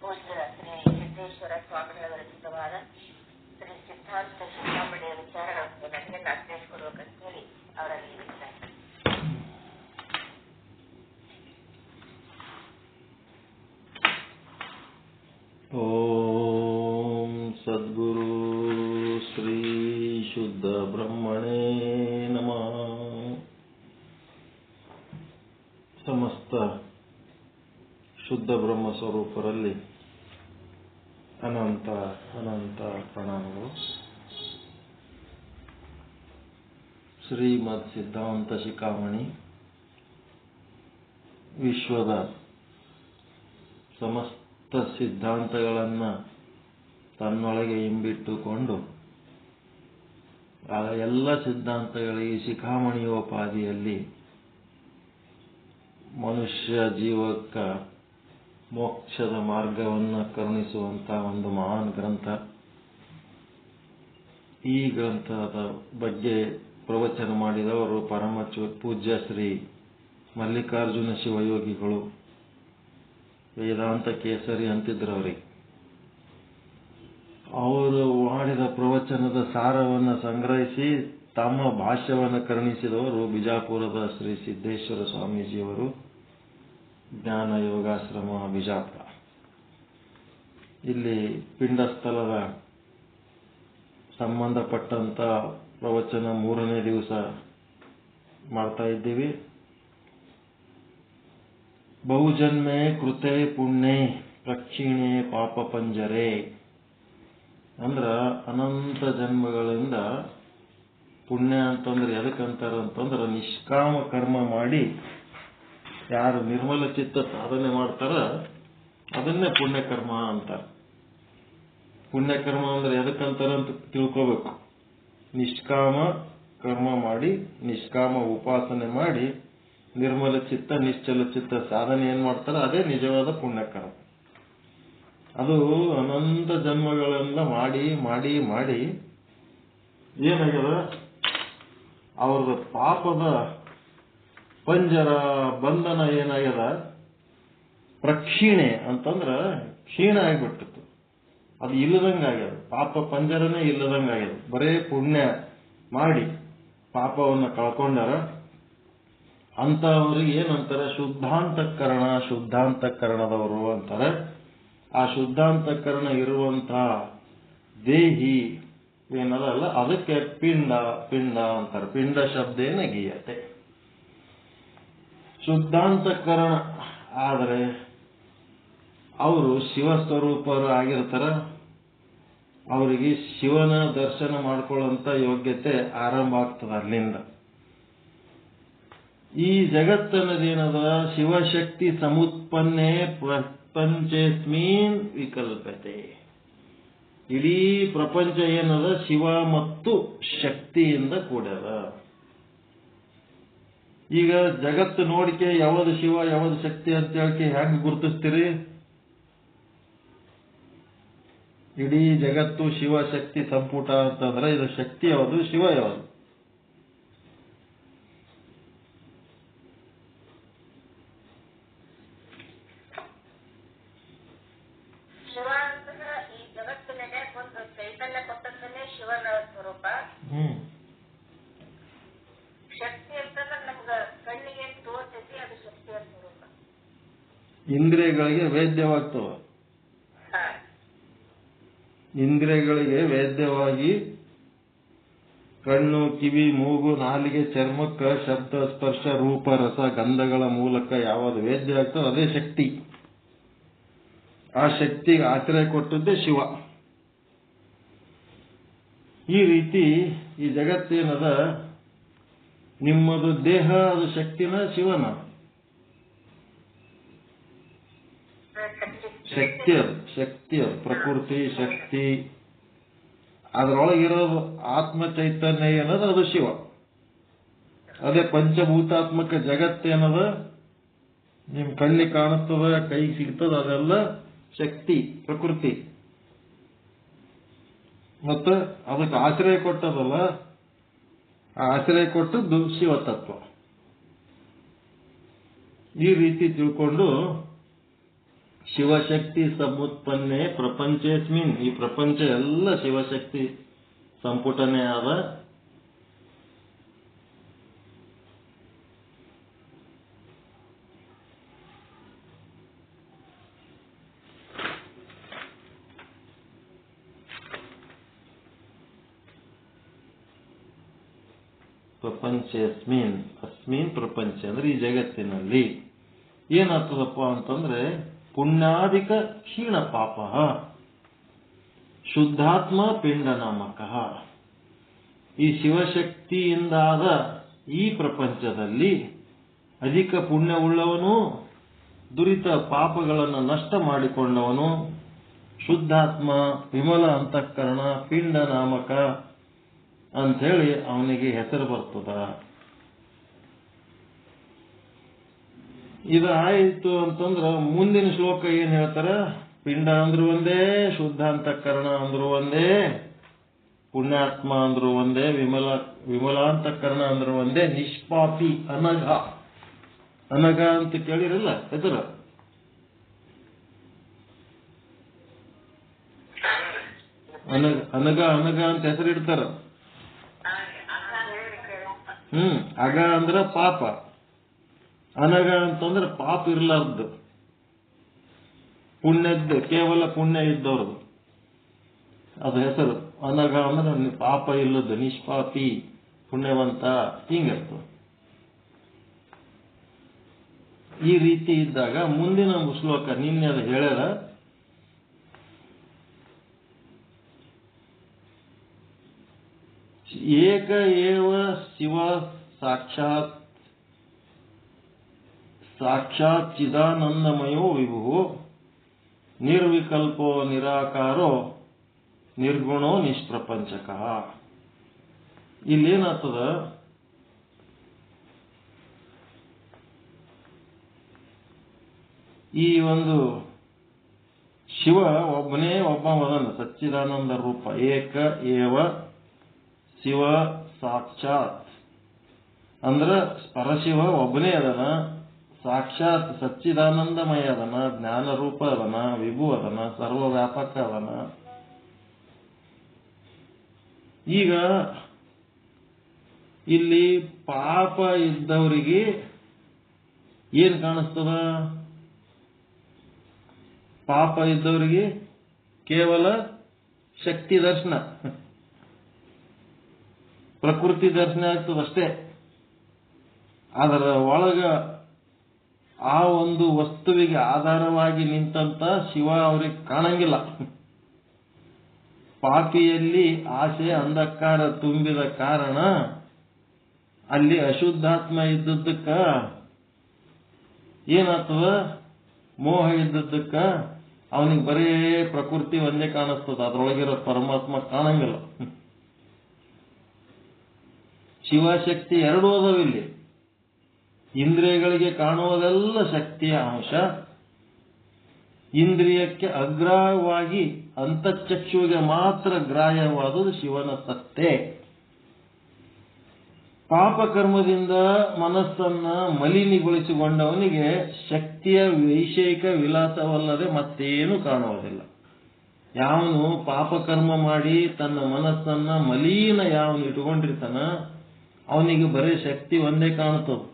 ಪೂಜ್ಯ ಶ್ರೀ ಸಿದ್ದೇಶ್ವರ ಸ್ವಾಮಿಗಳ ರಚಿತವಾದ ಶ್ರೀ ಸಿದ್ಧಾಂತ ಶಿಖಾಮಣಿಯ ವಿಚಾರಗಳನ್ನು ನನಗೆ ಅರ್ಥೈಸಿಕೊಡ್ಬೇಕಂತ ಹೇಳಿ ಅವರಲ್ಲಿ ಹೇಳಿದ್ದಾರೆ. ಓಂ ಸದ್ಗುರು ಶ್ರೀ ಶುದ್ಧ ಬ್ರಹ್ಮಣೇ ನಮಃ. ಸಮಸ್ತ ಶುದ್ಧ ಬ್ರಹ್ಮ ಸ್ವರೂಪರಲ್ಲಿ ಅನಂತ ಅನಂತ ಪ್ರಣಾಮಗಳು. ಶ್ರೀಮದ್ ಸಿದ್ಧಾಂತ ಶಿಖಾಮಣಿ ವಿಶ್ವದ ಸಮಸ್ತ ಸಿದ್ಧಾಂತಗಳನ್ನು ತನ್ನೊಳಗೆ ಇಂಬಿಟ್ಟುಕೊಂಡು ಆ ಎಲ್ಲ ಸಿದ್ಧಾಂತಗಳಿಗೆ ಶಿಖಾಮಣಿಯೋಪಾದಿಯಲ್ಲಿ ಮನುಷ್ಯ ಜೀವಕ್ಕ ಮೋಕ್ಷದ ಮಾರ್ಗವನ್ನು ಕರುಣಿಸುವಂತಹ ಒಂದು ಮಹಾನ್ ಗ್ರಂಥ. ಈ ಗ್ರಂಥದ ಬಗ್ಗೆ ಪ್ರವಚನ ಮಾಡಿದವರು ಪರಮ ಪೂಜ್ಯ ಶ್ರೀ ಮಲ್ಲಿಕಾರ್ಜುನ ಶಿವಯೋಗಿಗಳು, ವೇದಾಂತ ಕೇಸರಿ ಅಂತಿದ್ರವ್ರಿಗೆ. ಅವರು ಮಾಡಿದ ಪ್ರವಚನದ ಸಾರವನ್ನು ಸಂಗ್ರಹಿಸಿ ತಮ್ಮ ಭಾಷ್ಯವನ್ನು ಕರುಣಿಸಿದವರು ಬಿಜಾಪುರದ ಶ್ರೀ ಸಿದ್ದೇಶ್ವರ ಸ್ವಾಮೀಜಿಯವರು, ಜ್ಞಾನ ಯೋಗಾಶ್ರಮ ಬಿಜಾಪುರ. ಇಲ್ಲಿ ಪಿಂಡಸ್ಥಳದ ಸಂಬಂಧಪಟ್ಟಂತ ಪ್ರವಚನ 3ನೇ ದಿವಸ ಮಾಡ್ತಾ ಇದ್ದೀವಿ. ಬಹುಜನ್ಮೆ ಕೃತೆ ಪುಣ್ಯೆ ಪ್ರಕ್ಷೀಣೆ ಪಾಪ ಪಂಜರೆ ಅಂದ್ರ ಅನಂತ ಜನ್ಮಗಳಿಂದ ಪುಣ್ಯ ಅಂತಂದ್ರೆ ಎದಕ್ಕಂತಾರಂತಂದ್ರ ನಿಷ್ಕಾಮ ಕರ್ಮ ಮಾಡಿ ಯಾರು ನಿರ್ಮಲ ಚಿತ್ತ ಸಾಧನೆ ಮಾಡ್ತಾರ ಅದನ್ನೇ ಪುಣ್ಯಕರ್ಮ ಅಂತಾರ. ಪುಣ್ಯಕರ್ಮ ಅಂದ್ರೆ ಎದಕ್ಕಂತಾರ ಅಂತ ತಿಳ್ಕೋಬೇಕು. ನಿಷ್ಕಾಮ ಕರ್ಮ ಮಾಡಿ, ನಿಷ್ಕಾಮ ಉಪಾಸನೆ ಮಾಡಿ, ನಿರ್ಮಲ ಚಿತ್ತ ನಿಶ್ಚಲ ಚಿತ್ತ ಸಾಧನೆ ಏನ್ ಮಾಡ್ತಾರ ಅದೇ ನಿಜವಾದ ಪುಣ್ಯಕರ್ಮ. ಅದು ಅನಂತ ಜನ್ಮಗಳೆಲ್ಲ ಮಾಡಿ ಮಾಡಿ ಮಾಡಿ ಏನಾಗ್ಯದ, ಅವ್ರದ ಪಾಪದ ಪಂಜರ ಬಂಧನ ಏನಾಗ್ಯದ, ಪ್ರಕ್ಷೀಣೆ ಅಂತಂದ್ರ ಕ್ಷೀಣ ಆಗಿಬಿಟ್ಟಿತ್ತು. ಅದು ಇಲ್ಲದಂಗಾಗ್ಯದ, ಪಾಪ ಪಂಜರನೇ ಇಲ್ಲದಂಗಾಗ್ಯದ. ಬರೇ ಪುಣ್ಯ ಮಾಡಿ ಪಾಪವನ್ನು ಕಳ್ಕೊಂಡಾರ ಅಂತವ್ರಿಗೆ ಏನಂತಾರ, ಶುದ್ಧಾಂತಕರಣ, ಶುದ್ಧಾಂತಕರಣದವರು ಅಂತಾರೆ. ಆ ಶುದ್ಧಾಂತಕರಣ ಇರುವಂತಹ ದೇಹಿ ಏನದಲ್ಲ ಅದಕ್ಕೆ ಪಿಂಡ ಪಿಂಡ ಅಂತಾರೆ. ಪಿಂಡ ಶಬ್ದೇನ ಗೀಯತೆ. ಶುದ್ಧಾಂತಕರಣ ಆದರೆ ಅವರು ಶಿವಸ್ವರೂಪರು ಆಗಿರ್ತಾರ. ಅವರಿಗೆ ಶಿವನ ದರ್ಶನ ಮಾಡ್ಕೊಳ್ಳುವಂತ ಯೋಗ್ಯತೆ ಆರಂಭ ಆಗ್ತದ ಅಲ್ಲಿಂದ. ಈ ಜಗತ್ತನ್ನದೇನದ ಶಿವಶಕ್ತಿ ಸಮುತ್ಪನ್ನೆ ಪ್ರಪಂಚೇಸ್ಮಿನ್ ವಿಕಲ್ಪತೆ. ಇಡೀ ಪ್ರಪಂಚ ಏನದ ಶಿವ ಮತ್ತು ಶಕ್ತಿಯಿಂದ ಕೂಡ್ಯದ. ಈಗ ಜಗತ್ತು ನೋಡಿಕೆ ಯಾವುದು ಶಿವ ಯಾವುದು ಶಕ್ತಿ ಅಂತ ಹೇಳಿ ಹೆಂಗ್ ಗುರುತಿಸ್ತೀರಿ? ಇಡೀ ಜಗತ್ತು ಶಿವ ಶಕ್ತಿ ಸಂಪುಟ ಅಂತಂದ್ರೆ ಇದು ಶಕ್ತಿ ಯಾವುದು, ಶಿವ ಯಾವುದು? ಶಿವ ಅಂತಂದ್ರೆ ಈ ಜಗತ್ತಿನ ಒಂದು ಚೈತನ್ಯ ಕೊಟ್ಟಂತಾನೆ ಶಿವನ ಸ್ವರೂಪ. ಶಕ್ತಿ ಅಂತಂದ್ರೆ ನಮ್ಗ ಕಣ್ಣಿಗೆ ತೋರ್ತೈತಿ, ಅದು ಶಕ್ತಿಯ ಸ್ವರೂಪ. ಇಂದ್ರಿಯಗಳಿಗೆ ವೇದ್ಯವಾಗ್ತವ. ಇಂದ್ರಿಯಗಳಿಗೆ ವೇದ್ಯವಾಗಿ ಕಣ್ಣು, ಕಿವಿ, ಮೂಗು, ನಾಲಿಗೆ, ಚರ್ಮಕ್ಕ ಶಬ್ದ, ಸ್ಪರ್ಶ, ರೂಪ, ರಸ, ಗಂಧಗಳ ಮೂಲಕ ಯಾವುದು ವೇದ್ಯ ಆಗ್ತದೆ ಅದೇ ಶಕ್ತಿ. ಆ ಶಕ್ತಿಗೆ ಆಶ್ರಯ ಕೊಟ್ಟದ್ದೇ ಶಿವ. ಈ ರೀತಿ ಈ ಜಗತ್ತೇನದ, ನಿಮ್ಮದು ದೇಹ ಅದು ಶಕ್ತಿನ ಶಿವನ? ಶಕ್ತಿ ಅದು, ಶಕ್ತಿ ಅದು, ಪ್ರಕೃತಿ ಶಕ್ತಿ. ಅದರೊಳಗಿರೋದು ಆತ್ಮ ಚೈತನ್ಯ ಏನದ ಅದು ಶಿವ. ಅದೇ ಪಂಚಭೂತಾತ್ಮಕ ಜಗತ್ತೇನದ ನಿಮ್ ಕಣ್ಣಿಗೆ ಕಾಣಿಸ್ತದ, ಕೈಗೆ ಸಿಗ್ತದ, ಅದೆಲ್ಲ ಶಕ್ತಿ ಪ್ರಕೃತಿ. ಮತ್ತ ಅದಕ್ಕೆ ಆಶ್ರಯ ಕೊಟ್ಟದಲ್ಲ, ಆ ಆಶ್ರಯ ಕೊಟ್ಟದ್ದು ಶಿವತತ್ವ. ಈ ರೀತಿ ತಿಳ್ಕೊಂಡು ಶಿವಶಕ್ತಿ ಸಮುತ್ಪನ್ನೆ ಪ್ರಪಂಚೇಸ್ಮಿನ್, ಈ ಪ್ರಪಂಚ ಎಲ್ಲ ಶಿವಶಕ್ತಿ ಸಂಪುಟನೇ ಆದ. ಪ್ರಪಂಚೇಸ್ಮಿನ್, ಅಸ್ಮಿನ್ ಪ್ರಪಂಚ ಅಂದ್ರೆ ಈ ಜಗತ್ತಿನಲ್ಲಿ ಏನಾಗ್ತದಪ್ಪ ಅಂತಂದ್ರೆ ಪುಣ್ಯಾಧಿಕ ಕ್ಷೀಣ ಪಾಪ ಶುದ್ಧಾತ್ಮ ಪಿಂಡ ನಾಮಕ. ಈ ಶಿವಶಕ್ತಿಯಿಂದಾದ ಈ ಪ್ರಪಂಚದಲ್ಲಿ ಅಧಿಕ ಪುಣ್ಯವುಳ್ಳವನು, ದುರಿತ ಪಾಪಗಳನ್ನು ನಷ್ಟ ಮಾಡಿಕೊಂಡವನು, ಶುದ್ಧಾತ್ಮ, ವಿಮಲ ಅಂತಃಕರಣ, ಪಿಂಡ ನಾಮಕ ಅಂಥೇಳಿ ಅವನಿಗೆ ಹೆಸರು ಬರ್ತದ. ಇದು ಆಯಿತು ಅಂತಂದ್ರ ಮುಂದಿನ ಶ್ಲೋಕ ಏನ್ ಹೇಳ್ತಾರ? ಪಿಂಡ ಅಂದ್ರು ಒಂದೇ, ಶುದ್ಧ ಅಂತಃಕರಣ ಅಂದ್ರು ಒಂದೇ, ಪುಣ್ಯಾತ್ಮ ಅಂದ್ರು ಒಂದೇ, ವಿಮಲಾಂತಃಕರಣ ಅಂದ್ರು ಒಂದೇ, ನಿಷ್ಪಾಪಿ ಅನಘ. ಅನಘ ಅಂತ ಕೇಳಿರಲ್ಲ ಹೆಸರು? ಅನಘ ಅನಘ ಅಂತ ಹೆಸರಿಡ್ತಾರ. ಅಗ ಅಂದ್ರ ಪಾಪ, ಅನಗ ಅಂತಂದ್ರೆ ಪಾಪ ಇರ್ಲಾರ್ದು, ಪುಣ್ಯದ್ದು, ಕೇವಲ ಪುಣ್ಯ ಇದ್ದವ್ರದ್ದು ಅದು ಹೆಸರು. ಅನಗ ಅಂದ್ರೆ ಪಾಪ ಇಲ್ಲದ್ದು, ನಿಷ್ಪಾಪಿ, ಪುಣ್ಯವಂತ, ಹಿಂಗಿರ್ತದೆ. ಈ ರೀತಿ ಇದ್ದಾಗ ಮುಂದಿನ ಶ್ಲೋಕ ನಿನ್ನೆ ಅದು ಹೇಳ್ಯಾರ. ಏಕ ಏವ ಶಿವ ಸಾಕ್ಷಾತ್ ಚಿದಾನಂದಮಯೋ ವಿಭು ನಿರ್ವಿಕಲ್ಪೋ ನಿರಾಕಾರೋ ನಿರ್ಗುಣೋ ನಿಷ್ಪ್ರಪಂಚಕ. ಇಲ್ಲೇನಾಗ್ತದ? ಈ ಒಂದು ಶಿವ ಒಬ್ಬನೇ ಒಬ್ಬ ಮದನ, ಸಚ್ಚಿದಾನಂದ ರೂಪ. ಏಕ ಏವ ಶಿವ ಸಾಕ್ಷಾತ್ ಅಂದ್ರ ಪರಶಿವ ಒಬ್ಬನೇ ಅದನ, ಸಾಕ್ಷಾತ್ ಸಚ್ಚಿದಾನಂದಮಯ ಅದನ, ಜ್ಞಾನ ರೂಪ ಅದನ, ವಿಭು ಅದನ, ಸರ್ವ ವ್ಯಾಪಕ ಅದನ. ಈಗ ಇಲ್ಲಿ ಪಾಪ ಇದ್ದವರಿಗೆ ಏನ್ ಕಾಣಿಸ್ತದ? ಪಾಪ ಇದ್ದವರಿಗೆ ಕೇವಲ ಶಕ್ತಿ ದರ್ಶನ, ಪ್ರಕೃತಿ ದರ್ಶನ ಆಗ್ತದಷ್ಟೇ. ಅದರ ಒಳಗ ಆ ಒಂದು ವಸ್ತುವಿಗೆ ಆಧಾರವಾಗಿ ನಿಂತಂತ ಶಿವ ಅವ್ರಿಗೆ ಕಾಣಂಗಿಲ್ಲ. ಪಾಪಿಯಲ್ಲಿ ಆಸೆ ಅಂಧಕಾರ ತುಂಬಿದ ಕಾರಣ ಅಲ್ಲಿ ಅಶುದ್ಧಾತ್ಮ ಇದ್ದದ್ದಕ್ಕ ಏನಾಗ್ತದ? ಮೋಹ ಇದ್ದದ್ದಕ್ಕ ಅವನಿಗೆ ಬರೇ ಪ್ರಕೃತಿ ಒಂದೇ ಕಾಣಿಸ್ತದ, ಅದ್ರೊಳಗಿರೋ ಪರಮಾತ್ಮ ಕಾಣಂಗಿಲ್ಲ. ಶಿವಶಕ್ತಿ ಎರಡೂ ಅದಾವಿಲ್ಲಿ. ಇಂದ್ರಿಯಗಳಿಗೆ ಕಾಣುವುದೆಲ್ಲ ಶಕ್ತಿಯ ಅಂಶ, ಇಂದ್ರಿಯಕ್ಕೆ ಅಗ್ರಾಹವಾಗಿ ಅಂತಃಚಕ್ಷುವಿಗೆ ಮಾತ್ರ ಗ್ರಾಹ್ಯವಾದುದು ಶಿವನ ಸತ್ತೆ. ಪಾಪಕರ್ಮದಿಂದ ಮನಸ್ಸನ್ನ ಮಲಿನಿಗೊಳಿಸಿಕೊಂಡವನಿಗೆ ಶಕ್ತಿಯ ವೈಷಯಿಕ ವಿಲಾಸವಲ್ಲದೆ ಮತ್ತೇನು ಕಾಣುವುದಿಲ್ಲ. ಯಾವನು ಪಾಪಕರ್ಮ ಮಾಡಿ ತನ್ನ ಮನಸ್ಸನ್ನ ಮಲೀನ ಯಾವನು ಇಟ್ಕೊಂಡಿರ್ತಾನ ಅವನಿಗೆ ಬರೀ ಶಕ್ತಿ ಒಂದೇ ಕಾಣುತ್ತದೆ.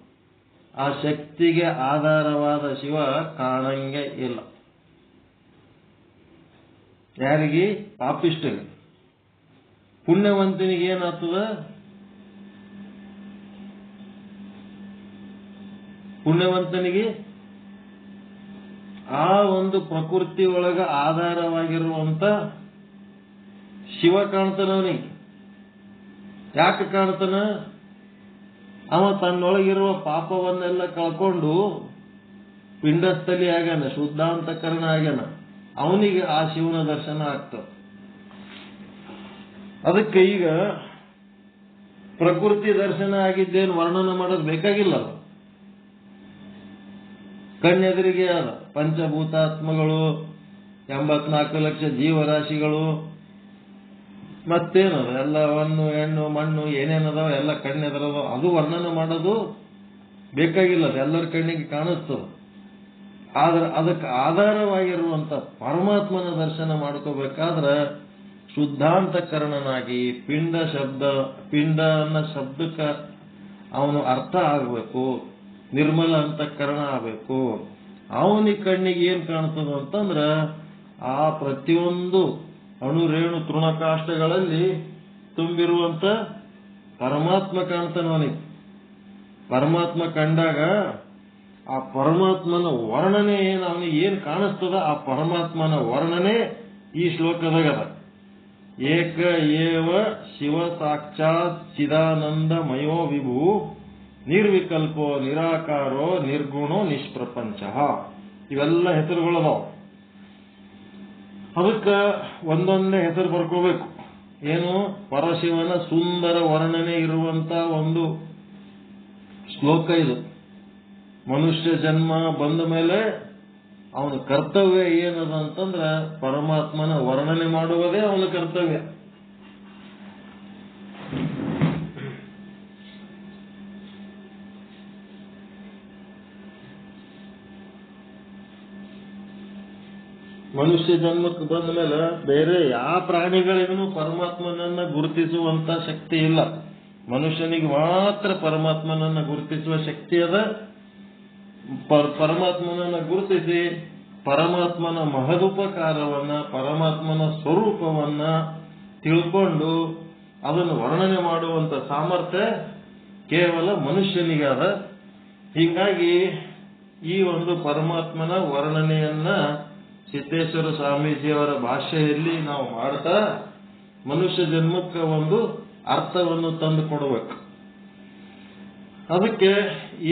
ಆ ಶಕ್ತಿಗೆ ಆಧಾರವಾದ ಶಿವ ಕಾಣಂಗೆ ಇಲ್ಲ. ಯಾರಿಗೆ? ಪಾಪಿಷ್ಟಿಗೆ. ಪುಣ್ಯವಂತನಿಗೆ ಏನಾಗ್ತದ? ಪುಣ್ಯವಂತನಿಗೆ ಆ ಒಂದು ಪ್ರಕೃತಿ ಒಳಗ ಆಧಾರವಾಗಿರುವಂತ ಶಿವ ಕಾಣ್ತಾನವನಿಗೆ. ಯಾಕೆ ಕಾಣ್ತಾನ? ಅವ ತನ್ನೊಳಗಿರುವ ಪಾಪವನ್ನೆಲ್ಲ ಕಳ್ಕೊಂಡು ಪಿಂಡಸ್ಥಲಿ ಆಗ್ಯಾನ, ಶುದ್ಧಾಂತಕರಣ ಆಗ್ಯಾನ. ಅವನಿಗೆ ಆ ಶಿವನ ದರ್ಶನ ಆಗ್ತದೆ. ಅದಕ್ಕೆ ಈಗ ಪ್ರಕೃತಿ ದರ್ಶನ ಆಗಿದ್ದೇನು ವರ್ಣನೆ ಮಾಡೋದು ಬೇಕಾಗಿಲ್ಲ. ಕಣ್ಣೆದುರಿಗೆ ಅದ ಪಂಚಭೂತಾತ್ಮಗಳು, 84 ಲಕ್ಷ ಜೀವರಾಶಿಗಳು, ಮತ್ತೇನದ ಎಲ್ಲ ಹೊನ್ನು ಹೆಣ್ಣು ಮಣ್ಣು ಏನೇನದಾವ ಎಲ್ಲ ಕಣ್ಣೆದರದು. ಅದು ವರ್ಣನೆ ಮಾಡೋದು ಬೇಕಾಗಿಲ್ಲ, ಎಲ್ಲರ ಕಣ್ಣಿಗೆ ಕಾಣಿಸ್ತದ. ಆದ್ರೆ ಅದಕ್ಕೆ ಆಧಾರವಾಗಿರುವಂತ ಪರಮಾತ್ಮನ ದರ್ಶನ ಮಾಡ್ಕೋಬೇಕಾದ್ರೆ ಶುದ್ಧಾಂತಕರಣನಾಗಿ ಪಿಂಡ ಅನ್ನೋ ಶಬ್ದಕ್ಕೆ ಅವನು ಅರ್ಥ ಆಗಬೇಕು, ನಿರ್ಮಲ ಅಂತಃಕರಣ ಆಗಬೇಕು. ಅವನಿಗೆ ಕಣ್ಣಿಗೆ ಏನ್ ಕಾಣ್ತದ ಅಂತಂದ್ರ ಆ ಪ್ರತಿಯೊಂದು ಅಣುರೇಣು ತೃಣಕಾಷ್ಟಗಳಲ್ಲಿ ತುಂಬಿರುವಂತ ಪರಮಾತ್ಮ ಕಾಣ್ತಾನ. ಅವನಿಗೆ ಪರಮಾತ್ಮ ಕಂಡಾಗ ಆ ಪರಮಾತ್ಮನ ವರ್ಣನೆ ಅವನಿಗೆ ಏನ್ ಕಾಣಿಸ್ತದ, ಆ ಪರಮಾತ್ಮನ ವರ್ಣನೆ ಈ ಶ್ಲೋಕದಾಗದ. ಏಕ ಏವ ಶಿವ ಸಾಕ್ಷಾತ್ ಚಿದಾನಂದಮಯೋ ವಿಭು ನಿರ್ವಿಕಲ್ಪೋ ನಿರಾಕಾರೋ ನಿರ್ಗುಣೋ ನಿಷ್ಪ್ರಪಂಚ. ಇವೆಲ್ಲ ಹೆಸರುಗಳದಾವ. ಅದಕ್ಕೆ ಒಂದೊಂದೇ ಹೆಸರು ಬರ್ಕೋಬೇಕು. ಏನು? ಪರಶಿವನ ಸುಂದರ ವರ್ಣನೆ ಇರುವಂತ ಒಂದು ಶ್ಲೋಕ ಇದು. ಮನುಷ್ಯ ಜನ್ಮ ಬಂದ ಮೇಲೆ ಅವನ ಕರ್ತವ್ಯ ಏನದ ಅಂತಂದ್ರ ಪರಮಾತ್ಮನ ವರ್ಣನೆ ಮಾಡುವುದೇ ಅವನ ಕರ್ತವ್ಯ. ಮನುಷ್ಯ ಜನ್ಮಕ್ಕೆ ಬಂದ ಮೇಲೆ ಬೇರೆ ಯಾವ ಪ್ರಾಣಿಗಳಿಗೂ ಪರಮಾತ್ಮನನ್ನ ಗುರುತಿಸುವಂತ ಶಕ್ತಿ ಇಲ್ಲ. ಮನುಷ್ಯನಿಗೆ ಮಾತ್ರ ಪರಮಾತ್ಮನನ್ನ ಗುರುತಿಸುವ ಶಕ್ತಿ ಅದ. ಪರಮಾತ್ಮನನ್ನ ಗುರುತಿಸಿ ಪರಮಾತ್ಮನ ಮಹದುಪಕಾರವನ್ನ, ಪರಮಾತ್ಮನ ಸ್ವರೂಪವನ್ನ ತಿಳ್ಕೊಂಡು ಅದನ್ನು ವರ್ಣನೆ ಮಾಡುವಂತ ಸಾಮರ್ಥ್ಯ ಕೇವಲ ಮನುಷ್ಯನಿಗಾದ. ಹೀಗಾಗಿ ಈ ಒಂದು ಪರಮಾತ್ಮನ ವರ್ಣನೆಯನ್ನ ಸಿದ್ದೇಶ್ವರ ಸ್ವಾಮೀಜಿಯವರ ಭಾಷೆಯಲ್ಲಿ ನಾವು ಮಾಡ್ತಾ ಮನುಷ್ಯ ಜನ್ಮಕ್ಕೆ ಒಂದು ಅರ್ಥವನ್ನು ತಂದು ಕೊಡಬೇಕು. ಅದಕ್ಕೆ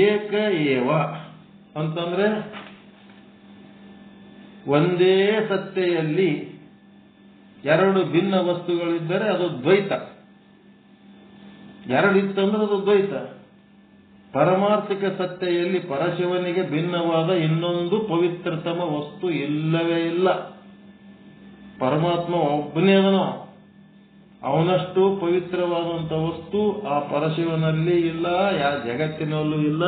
ಏಕ ಏವ ಅಂತಂದ್ರೆ ಒಂದೇ ಸತ್ತೆಯಲ್ಲಿ ಎರಡು ಭಿನ್ನ ವಸ್ತುಗಳಿದ್ದರೆ ಅದು ದ್ವೈತ. ಎರಡಿತ್ತಂದ್ರೆ ಅದು ದ್ವೈತ. ಪರಮಾರ್ಥಿಕ ಸತ್ತೆಯಲ್ಲಿ ಪರಶಿವನಿಗೆ ಭಿನ್ನವಾದ ಇನ್ನೊಂದು ಪವಿತ್ರತಮ ವಸ್ತು ಇಲ್ಲವೇ ಇಲ್ಲ. ಪರಮಾತ್ಮ ಒಬ್ಬನೇ ಅದನೋ, ಅವನಷ್ಟು ಪವಿತ್ರವಾದಂತ ವಸ್ತು ಆ ಪರಶಿವನಲ್ಲಿ ಇಲ್ಲ, ಜಗತ್ತಿನಲ್ಲೂ ಇಲ್ಲ.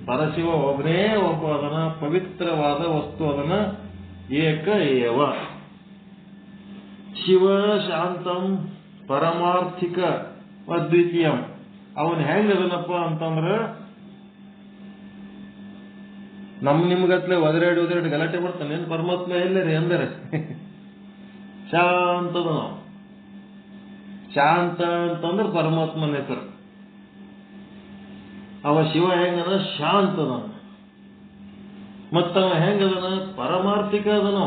ಪರಶಿವ ಒಬ್ಬನೇ ಒಬ್ಬ ಅದನ ಪವಿತ್ರವಾದ ವಸ್ತು ಅದನ ಏಕ ಏವ. ಶಿವ ಶಾಂತಂ ಪರಮಾರ್ಥಿಕ ಅದ್ವಿತೀಯಂ. ಅವನ್ ಹೆಂಗದನಪ್ಪ ಅಂತಂದ್ರ ನಿಮ್ಗತ್ಲೆ ಒದರಾಡಿ ಗಲಾಟೆ ಮಾಡ್ತಾನೆ. ಏನ್ ಪರಮಾತ್ಮ ಎಲ್ಲರಿ ಅಂದರೆ ಶಾಂತದ. ನಾವು ಶಾಂತ ಅಂತಂದ್ರೆ ಪರಮಾತ್ಮನ ಹೆಸರು. ಅವ ಶಿವ ಹೆಂಗದ? ಶಾಂತದ. ಮತ್ತವ ಹೆಂಗದನ? ಪರಮಾರ್ಥಿಕ ಅದನ.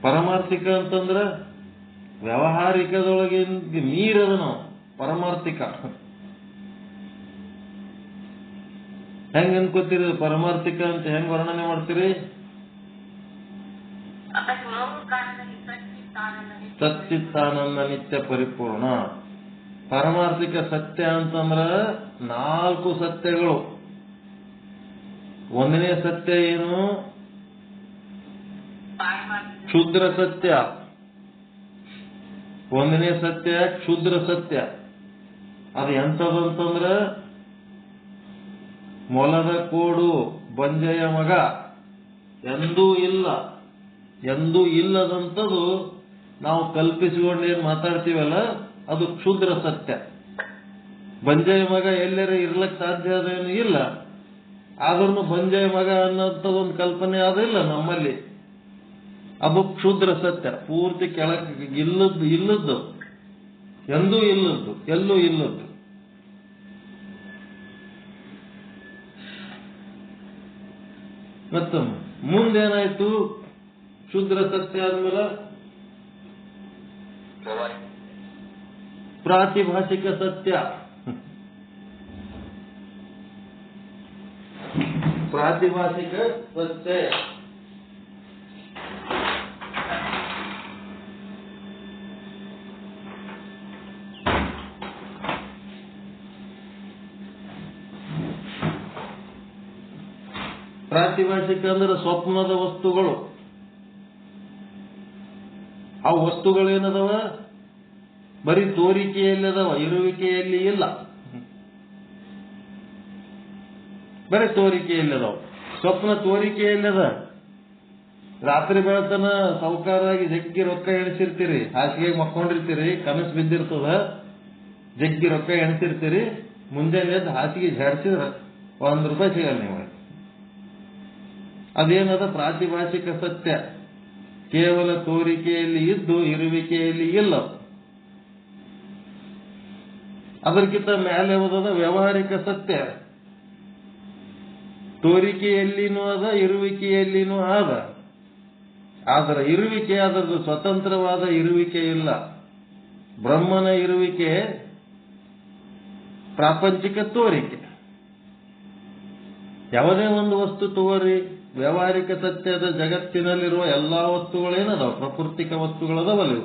ಪರಮಾರ್ಥಿಕ ಅಂತಂದ್ರ ವ್ಯಾವಹಾರಿಕದೊಳಗೆ ಮೀರದನ ಪರಮಾರ್ಥಿಕ. ಹೆಂಗ್ ಅನ್ಕೋತೀರಿ? ಪರಮಾರ್ಥಿಕ ಅಂತ ಹೆಂಗ್ ವರ್ಣನೆ ಮಾಡ್ತೀರಿ? ಸಚ್ಚಿತ್ತಾನಂದ ನಿತ್ಯ ಪರಿಪೂರ್ಣ. ಪಾರಮಾರ್ಥಿಕ ಸತ್ಯ ಅಂತಂದ್ರ 4 ಸತ್ಯಗಳು. ಒಂದನೇ ಸತ್ಯ ಏನು? ಕ್ಷುದ್ರ ಸತ್ಯ. ಒಂದನೇ ಸತ್ಯ ಕ್ಷುದ್ರ ಸತ್ಯ. ಅದು ಎಂಥದಂತಂದ್ರ ಮೊಲದ ಕೋಡು ಬಂಜೆಯ ಮಗ ಎಂದೂ ಇಲ್ಲ. ಎಂದೂ ಇಲ್ಲದಂಥದ್ದು ನಾವು ಕಲ್ಪಿಸಿಕೊಂಡು ಏನ್ ಮಾತಾಡ್ತೀವಲ್ಲ, ಅದು ಕ್ಷುದ್ರ ಸತ್ಯ. ಬಂಜೆಯ ಮಗ ಎಲ್ಲರೂ ಇರ್ಲಕ್ ಸಾಧ್ಯ ಅದೇನು ಇಲ್ಲ. ಆದ್ರೂ ಬಂಜೆಯ ಮಗ ಅನ್ನೋಂಥದ್ದೊಂದು ಕಲ್ಪನೆ ಅದಿಲ್ಲ ನಮ್ಮಲ್ಲಿ. ಅದು ಕ್ಷುದ್ರ ಸತ್ಯ. ಪೂರ್ತಿ ಕೆಳಕ್ಕೆ ಇಲ್ಲದ್ದು, ಎಂದೂ ಇಲ್ಲದ್ದು, ಎಲ್ಲೂ ಇಲ್ಲದ್ದು. ಮತ್ತು ಮುಂದೇನಾಯ್ತು? ಕ್ಷುದ್ರ ಸತ್ಯ ಆದ್ಮೇಲೆ ಪ್ರಾತಿಭಾಷಿಕ ಸತ್ಯ. ಪ್ರಾತಿಭಾಷಿಕ ಸತ್ಯ ಪ್ರಾತಿಭಾಷಿಕ ಅಂದ್ರೆ ಸ್ವಪ್ನದ ವಸ್ತುಗಳು. ಆ ವಸ್ತುಗಳೇನದವ? ಬರೀ ತೋರಿಕೆಯಲ್ಲಿ ಅದಾವ, ಇರುವಿಕೆಯಲ್ಲಿ ಇಲ್ಲ. ಬರೀ ತೋರಿಕೆಯಲ್ಲಿ ಅದಾವ. ಸ್ವಪ್ನ ತೋರಿಕೆಯಲ್ಲದ. ರಾತ್ರಿ ಬೆಳತನ ಸಾವುಕಾರಾಗಿ ಜಗ್ಗಿ ರೊಕ್ಕ ಎಣಿಸಿರ್ತೀರಿ, ಹಾಸಿಗೆ ಮಕ್ಕೊಂಡಿರ್ತೀರಿ, ಕನಸು ಬಿದ್ದಿರ್ತದ, ಜಗ್ಗಿ ರೊಕ್ಕ ಎಣಿಸಿರ್ತೀರಿ, ಮುಂಜಾನೆ ಎದ್ದು ಹಾಸಿಗೆ ಝಾಡಿಸಿದ್ರೆ ₹1 ಸಿಗಲ್ಲ ನಿಮಗೆ. ಅದೇನದ ಪ್ರಾತಿಭಾಷಿಕ ಸತ್ಯ, ಕೇವಲ ತೋರಿಕೆಯಲ್ಲಿ ಇದ್ದು ಇರುವಿಕೆಯಲ್ಲಿ ಇಲ್ಲ. ಅದಕ್ಕಿಂತ ಮೇಲೆ ಓದದ ವ್ಯಾವಹಾರಿಕ ಸತ್ಯ, ತೋರಿಕೆಯಲ್ಲಿನೂ ಅದ ಇರುವಿಕೆಯಲ್ಲಿನೂ ಆದ. ಆದರೆ ಇರುವಿಕೆ ಅದರದ್ದು ಸ್ವತಂತ್ರವಾದ ಇರುವಿಕೆ ಇಲ್ಲ. ಬ್ರಹ್ಮನ ಇರುವಿಕೆ ಪ್ರಾಪಂಚಿಕ ತೋರಿಕೆ. ಯಾವುದೇ ಒಂದು ವಸ್ತು ತಗೋರಿ, ವ್ಯಾವಹಾರಿಕ ಸತ್ಯದ ಜಗತ್ತಿನಲ್ಲಿರುವ ಎಲ್ಲಾ ವಸ್ತುಗಳೇನದಾವ, ಪ್ರಾಕೃತಿಕ ವಸ್ತುಗಳದವಲ್ಲ,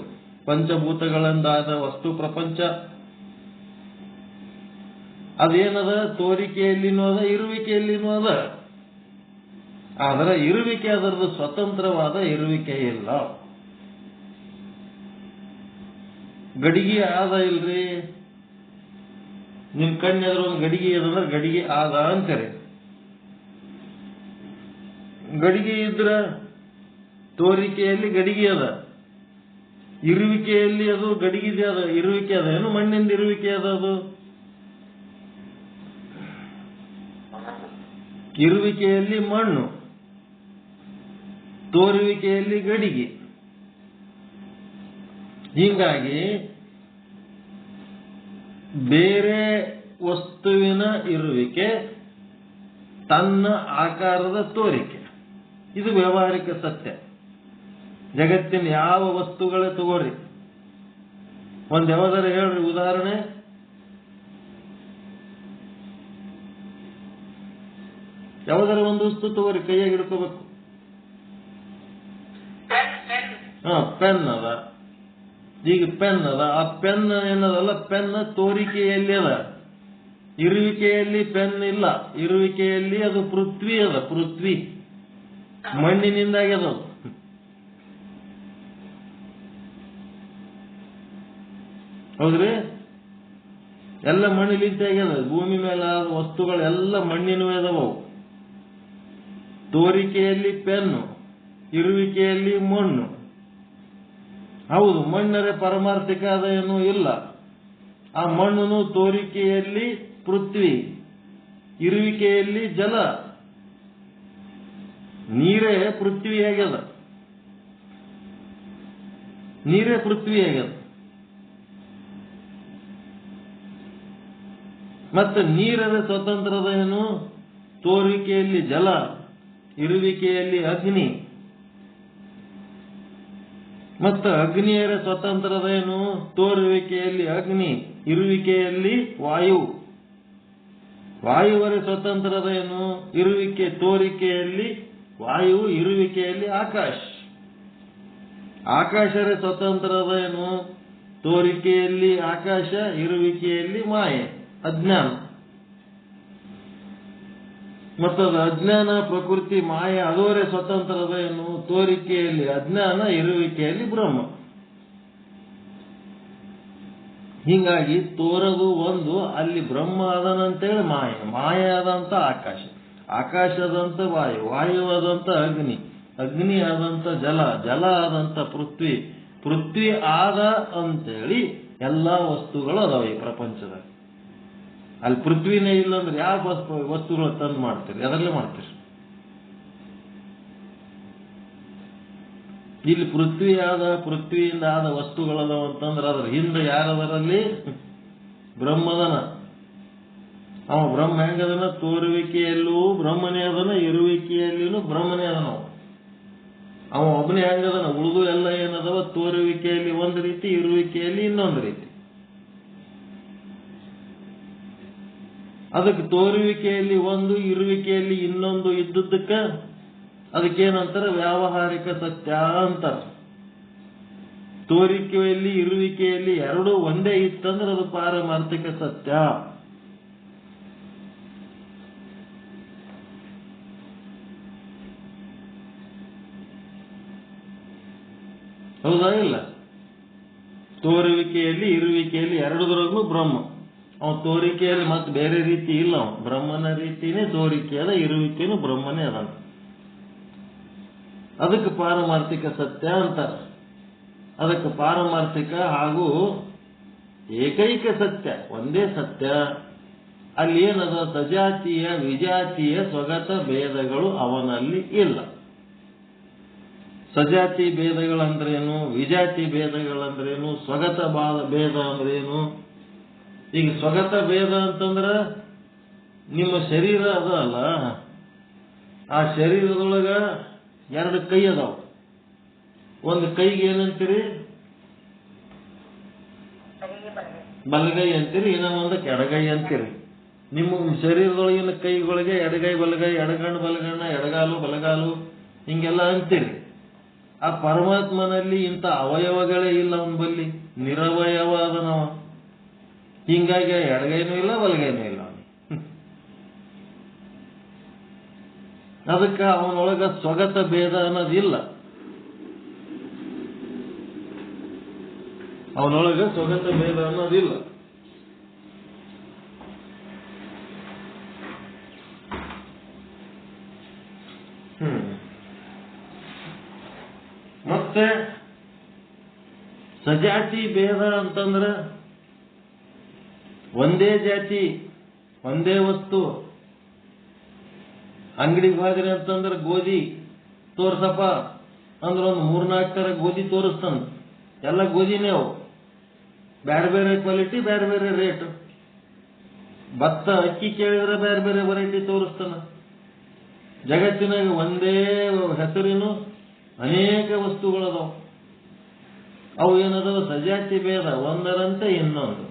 ಪಂಚಭೂತಗಳಿಂದಾದ ವಸ್ತು ಪ್ರಪಂಚ. ಅದೇನದ ತೋರಿಕೆಯಲ್ಲಿನೂ ಅದ ಇರುವಿಕೆಯಲ್ಲಿನೂ ಅದ. ಆದರೆ ಇರುವಿಕೆ ಅದರದ್ದು ಸ್ವತಂತ್ರವಾದ ಇರುವಿಕೆ ಇಲ್ಲ. ಗಡಿಗೆ ಆದ ಇಲ್ರಿ, ನಿಮ್ ಕಣ್ಣೆದ್ರ ಒಂದು ಗಡಿಗೆ ಇದಂದ್ರೆ ಗಡಿಗೆ ಆದ ಅಂತಾರೆ. ಗಡಿಗೆ ಇದ್ರ ತೋರಿಕೆಯಲ್ಲಿ ಗಡಿಗೆ ಅದ, ಇರುವಿಕೆಯಲ್ಲಿ ಅದು ಗಡಿಗೆ ಅದ, ಇರುವಿಕೆ ಅದ. ಏನು ಮಣ್ಣಿಂದ ಇರುವಿಕೆ ಅದ? ಅದು ಇರುವಿಕೆಯಲ್ಲಿ ಮಣ್ಣು, ತೋರುವಿಕೆಯಲ್ಲಿ ಗಡಿಗೆ. ಹೀಗಾಗಿ ಬೇರೆ ವಸ್ತುವಿನ ಇರುವಿಕೆ, ತನ್ನ ಆಕಾರದ ತೋರಿಕೆ, ಇದು ವ್ಯಾವಹಾರಿಕ ಸತ್ಯ. ಜಗತ್ತಿನ ಯಾವ ವಸ್ತುಗಳೇ ತಗೋರಿ, ಒಂದ್ ಯಾವ್ದಾರ ಹೇಳ್ರಿ ಉದಾಹರಣೆ. ಯಾವ್ದಾರ ಒಂದು ವಸ್ತು ತಗೋರಿ, ಕೈಯಾಗಿ ಹಿಡ್ಕೋಬೇಕು. ಪೆನ್ ಅದ. ಈಗ ಪೆನ್ ಅದ, ಆ ಪೆನ್ ಏನದಲ್ಲ, ಪೆನ್ ತೋರಿಕೆಯಲ್ಲಿ ಅದ, ಇರುವಿಕೆಯಲ್ಲಿ ಪೆನ್ ಇಲ್ಲ. ಇರುವಿಕೆಯಲ್ಲಿ ಅದು ಪೃಥ್ವಿ ಅದ, ಪೃಥ್ವಿ ಮಣ್ಣಿನಿಂದಾಗಿ ಅದು. ಹೌದ್ರಿ? ಎಲ್ಲ ಮಣ್ಣಿಲಿಂದ ಆಗ್ಯದ. ಭೂಮಿ ಮೇಲೆ ಆದ ವಸ್ತುಗಳೆಲ್ಲ ಮಣ್ಣಿನವೇ ಅದಾವ. ತೋರಿಕೆಯಲ್ಲಿ ಪೆನ್ನು, ಇರುವಿಕೆಯಲ್ಲಿ ಮಣ್ಣು. ಹೌದು, ಮಣ್ಣರೆ ಪಾರಮಾರ್ಥಿಕ ಅದ ಏನೂ ಇಲ್ಲ. ಆ ಮಣ್ಣು ತೋರಿಕೆಯಲ್ಲಿ ಪೃಥ್ವಿ, ಇರುವಿಕೆಯಲ್ಲಿ ಜಲ. ನೀರೇ ಪೃಥ್ವಿ ಆಗ್ಯದ, ನೀರೇ ಪೃಥ್ವಿ ಆಗ್ಯದ. ಮತ್ತೆ ನೀರೇ ಸ್ವತಂತ್ರದ ಏನು? ತೋರಿಕೆಯಲ್ಲಿ ಜಲ, ಇರುವಿಕೆಯಲ್ಲಿ ಅಗ್ನಿ. ಮತ್ತು ಅಗ್ನಿಯರ ಸ್ವತಂತ್ರದೇನು? ತೋರುವಿಕೆಯಲ್ಲಿ ಅಗ್ನಿ, ಇರುವಿಕೆಯಲ್ಲಿ ವಾಯು. ವಾಯುವರ ಸ್ವತಂತ್ರದೇನು? ಇರುವಿಕೆ, ತೋರಿಕೆಯಲ್ಲಿ ವಾಯು, ಇರುವಿಕೆಯಲ್ಲಿ ಆಕಾಶ. ಆಕಾಶರ ಸ್ವತಂತ್ರದೇನು? ತೋರಿಕೆಯಲ್ಲಿ ಆಕಾಶ, ಇರುವಿಕೆಯಲ್ಲಿ ಮಾಯೆ, ಅಜ್ಞಾನ. ಮತ್ತದು ಅಜ್ಞಾನ, ಪ್ರಕೃತಿ, ಮಾಯ ಅದವರೇ ಸ್ವತಂತ್ರದ ಏನು? ತೋರಿಕೆಯಲ್ಲಿ ಅಜ್ಞಾನ, ಇರುವಿಕೆಯಲ್ಲಿ ಬ್ರಹ್ಮ. ಹೀಗಾಗಿ ತೋರದು ಒಂದು, ಅಲ್ಲಿ ಬ್ರಹ್ಮ ಅದನಂತೇಳಿ ಮಾಯ, ಮಾಯ ಆದಂತ ಆಕಾಶ, ಆಕಾಶದಂತ ವಾಯು, ವಾಯು ಆದಂತ ಅಗ್ನಿ, ಅಗ್ನಿ ಆದಂತ ಜಲ, ಜಲ ಆದಂತ ಪೃಥ್ವಿ, ಪೃಥ್ವಿ ಆದ ಅಂತೇಳಿ ಎಲ್ಲಾ ವಸ್ತುಗಳು ಅದಾವ ಈ ಪ್ರಪಂಚದಲ್ಲಿ. ಅಲ್ಲಿ ಪೃಥ್ವಿನೇ ಇಲ್ಲ ಅಂದ್ರೆ ಯಾವ ವಸ್ತುಗಳು ತಂದು ಮಾಡ್ತೀರಿ? ಅದರಲ್ಲೇ ಮಾಡ್ತೀರಿ. ಇಲ್ಲಿ ಪೃಥ್ವಿ ಆದ, ಪೃಥ್ವಿಯಿಂದ ಆದ ವಸ್ತುಗಳದಾವ ಅಂತಂದ್ರೆ ಅದ್ರ ಹಿಂದೆ ಯಾರದರಲ್ಲಿ? ಬ್ರಹ್ಮದನ. ಅವ ಬ್ರಹ್ಮ ಹೆಂಗದನ? ತೋರುವಿಕೆಯಲ್ಲೂ ಬ್ರಹ್ಮನೇ ಅದನ, ಇರುವಿಕೆಯಲ್ಲಿನೂ ಬ್ರಹ್ಮನೇ ಅದನ. ಅವ ಒಬ್ಬನೇ ಹೆಂಗದನ? ಉಳಿದು ಎಲ್ಲ ಏನದವ? ತೋರುವಿಕೆಯಲ್ಲಿ ಒಂದು ರೀತಿ, ಇರುವಿಕೆಯಲ್ಲಿ ಇನ್ನೊಂದು ರೀತಿ. ಅದಕ್ಕೆ ತೋರುವಿಕೆಯಲ್ಲಿ ಒಂದು, ಇರುವಿಕೆಯಲ್ಲಿ ಇನ್ನೊಂದು ಇದ್ದುದಕ್ಕ ಅದಕ್ಕೇನಂತಾರೆ? ವ್ಯಾವಹಾರಿಕ ಸತ್ಯ ಅಂತಾರ. ತೋರಿಕೆಯಲ್ಲಿ ಇರುವಿಕೆಯಲ್ಲಿ ಎರಡೂ ಒಂದೇ ಇತ್ತಂದ್ರೆ ಅದು ಪಾರಮಾರ್ಥಿಕ ಸತ್ಯ. ಹೌದಾ ಇಲ್ಲ? ತೋರುವಿಕೆಯಲ್ಲಿ ಇರುವಿಕೆಯಲ್ಲಿ ಎರಡರಲ್ಲೂ ಬ್ರಹ್ಮ. ಅವ ತೋರಿಕೆಯಲ್ಲಿ ಮತ್ತೆ ಬೇರೆ ರೀತಿ ಇಲ್ಲ. ಅವ ಬ್ರಹ್ಮನ ರೀತಿನೇ ತೋರಿಕೆ ಅದ, ಇರುವಿಕೆನು ಬ್ರಹ್ಮನೇ ಅದಾನ. ಅದಕ್ಕೆ ಪಾರಮಾರ್ಥಿಕ ಸತ್ಯ ಅಂತಾರ. ಅದಕ್ಕೆ ಪಾರಮಾರ್ಥಿಕ ಹಾಗೂ ಏಕೈಕ ಸತ್ಯ, ಒಂದೇ ಸತ್ಯ. ಅಲ್ಲಿ ಏನದ, ಸಜಾತೀಯ ವಿಜಾತೀಯ ಸ್ವಗತ ಭೇದಗಳು ಅವನಲ್ಲಿ ಇಲ್ಲ. ಸಜಾತಿ ಭೇದಗಳಂದ್ರೇನು, ವಿಜಾತಿ ಭೇದಗಳಂದ್ರೇನು, ಸ್ವಗತ ಭೇದ ಅಂದ್ರೇನು? ಈಗ ಸ್ವಗತ ಭೇದ ಅಂತಂದ್ರ ನಿಮ್ಮ ಶರೀರ ಅದ ಅಲ್ಲ, ಆ ಶರೀರದೊಳಗ 2 ಕೈ ಅದಾವ. ಒಂದು ಕೈಗೆ ಏನಂತೀರಿ? ಬಲಗೈ ಅಂತೀರಿ, ಇನ್ನೊಂದಕ್ಕೆ ಎಡಗೈ ಅಂತೀರಿ. ನಿಮ್ಮ ಶರೀರದೊಳಗಿನ ಕೈಗಳಿಗೆ ಎಡಗೈ ಬಲಗೈ, ಎಡಗಣ್ಣು ಬಲಗಣ್ಣ, ಎಡಗಾಲು ಬಲಗಾಲು ಹಿಂಗೆಲ್ಲ ಅಂತೀರಿ. ಆ ಪರಮಾತ್ಮನಲ್ಲಿ ಇಂಥ ಅವಯವಗಳೇ ಇಲ್ಲ. ಅವನ ಬಲ್ಲಿ ನಿರವಯವ ಅದನವ. ಹಿಂಗಾಗಿ ಎಡಗೈನೂ ಇಲ್ಲ ಬಲಗೈನೂ ಇಲ್ಲ. ಅದಕ್ಕೆ ಅವನೊಳಗ ಸ್ವಗತ ಭೇದ ಅನ್ನೋದಿಲ್ಲ. ಅವನೊಳಗ ಸ್ವಗತ ಭೇದ ಅನ್ನೋದಿಲ್ಲ. ಮತ್ತೆ ಸಜಾತಿ ಭೇದ ಅಂತಂದ್ರ ಒಂದೇ ಜಾತಿ ಒಂದೇ ವಸ್ತು. ಅಂಗಡಿಗೆ ಹೋದ್ರಿ ಅಂತಂದ್ರೆ ಗೋಧಿ ತೋರ್ಸಪ್ಪ ಅಂದ್ರೆ ಒಂದು 3-4 ತರ ಗೋಧಿ ತೋರಿಸ್ತಾನ. ಎಲ್ಲ ಗೋಧಿನೇ ಅವು, ಬೇರೆ ಬೇರೆ ಕ್ವಾಲಿಟಿ, ಬೇರೆ ಬೇರೆ ರೇಟ್. ಭತ್ತ ಅಕ್ಕಿ ಕೇಳಿದ್ರೆ ಬೇರೆ ಬೇರೆ ವೆರೈಟಿ ತೋರಿಸ್ತಾನ. ಜಗತ್ತಿನಾಗ ಒಂದೇ ಹೆಸರಿನ ಅನೇಕ ವಸ್ತುಗಳದಾವ. ಅವು ಏನದಾವ, ಸಜಾತಿ ಭೇದ, ಒಂದರಂತೆ ಇನ್ನೊಂದು.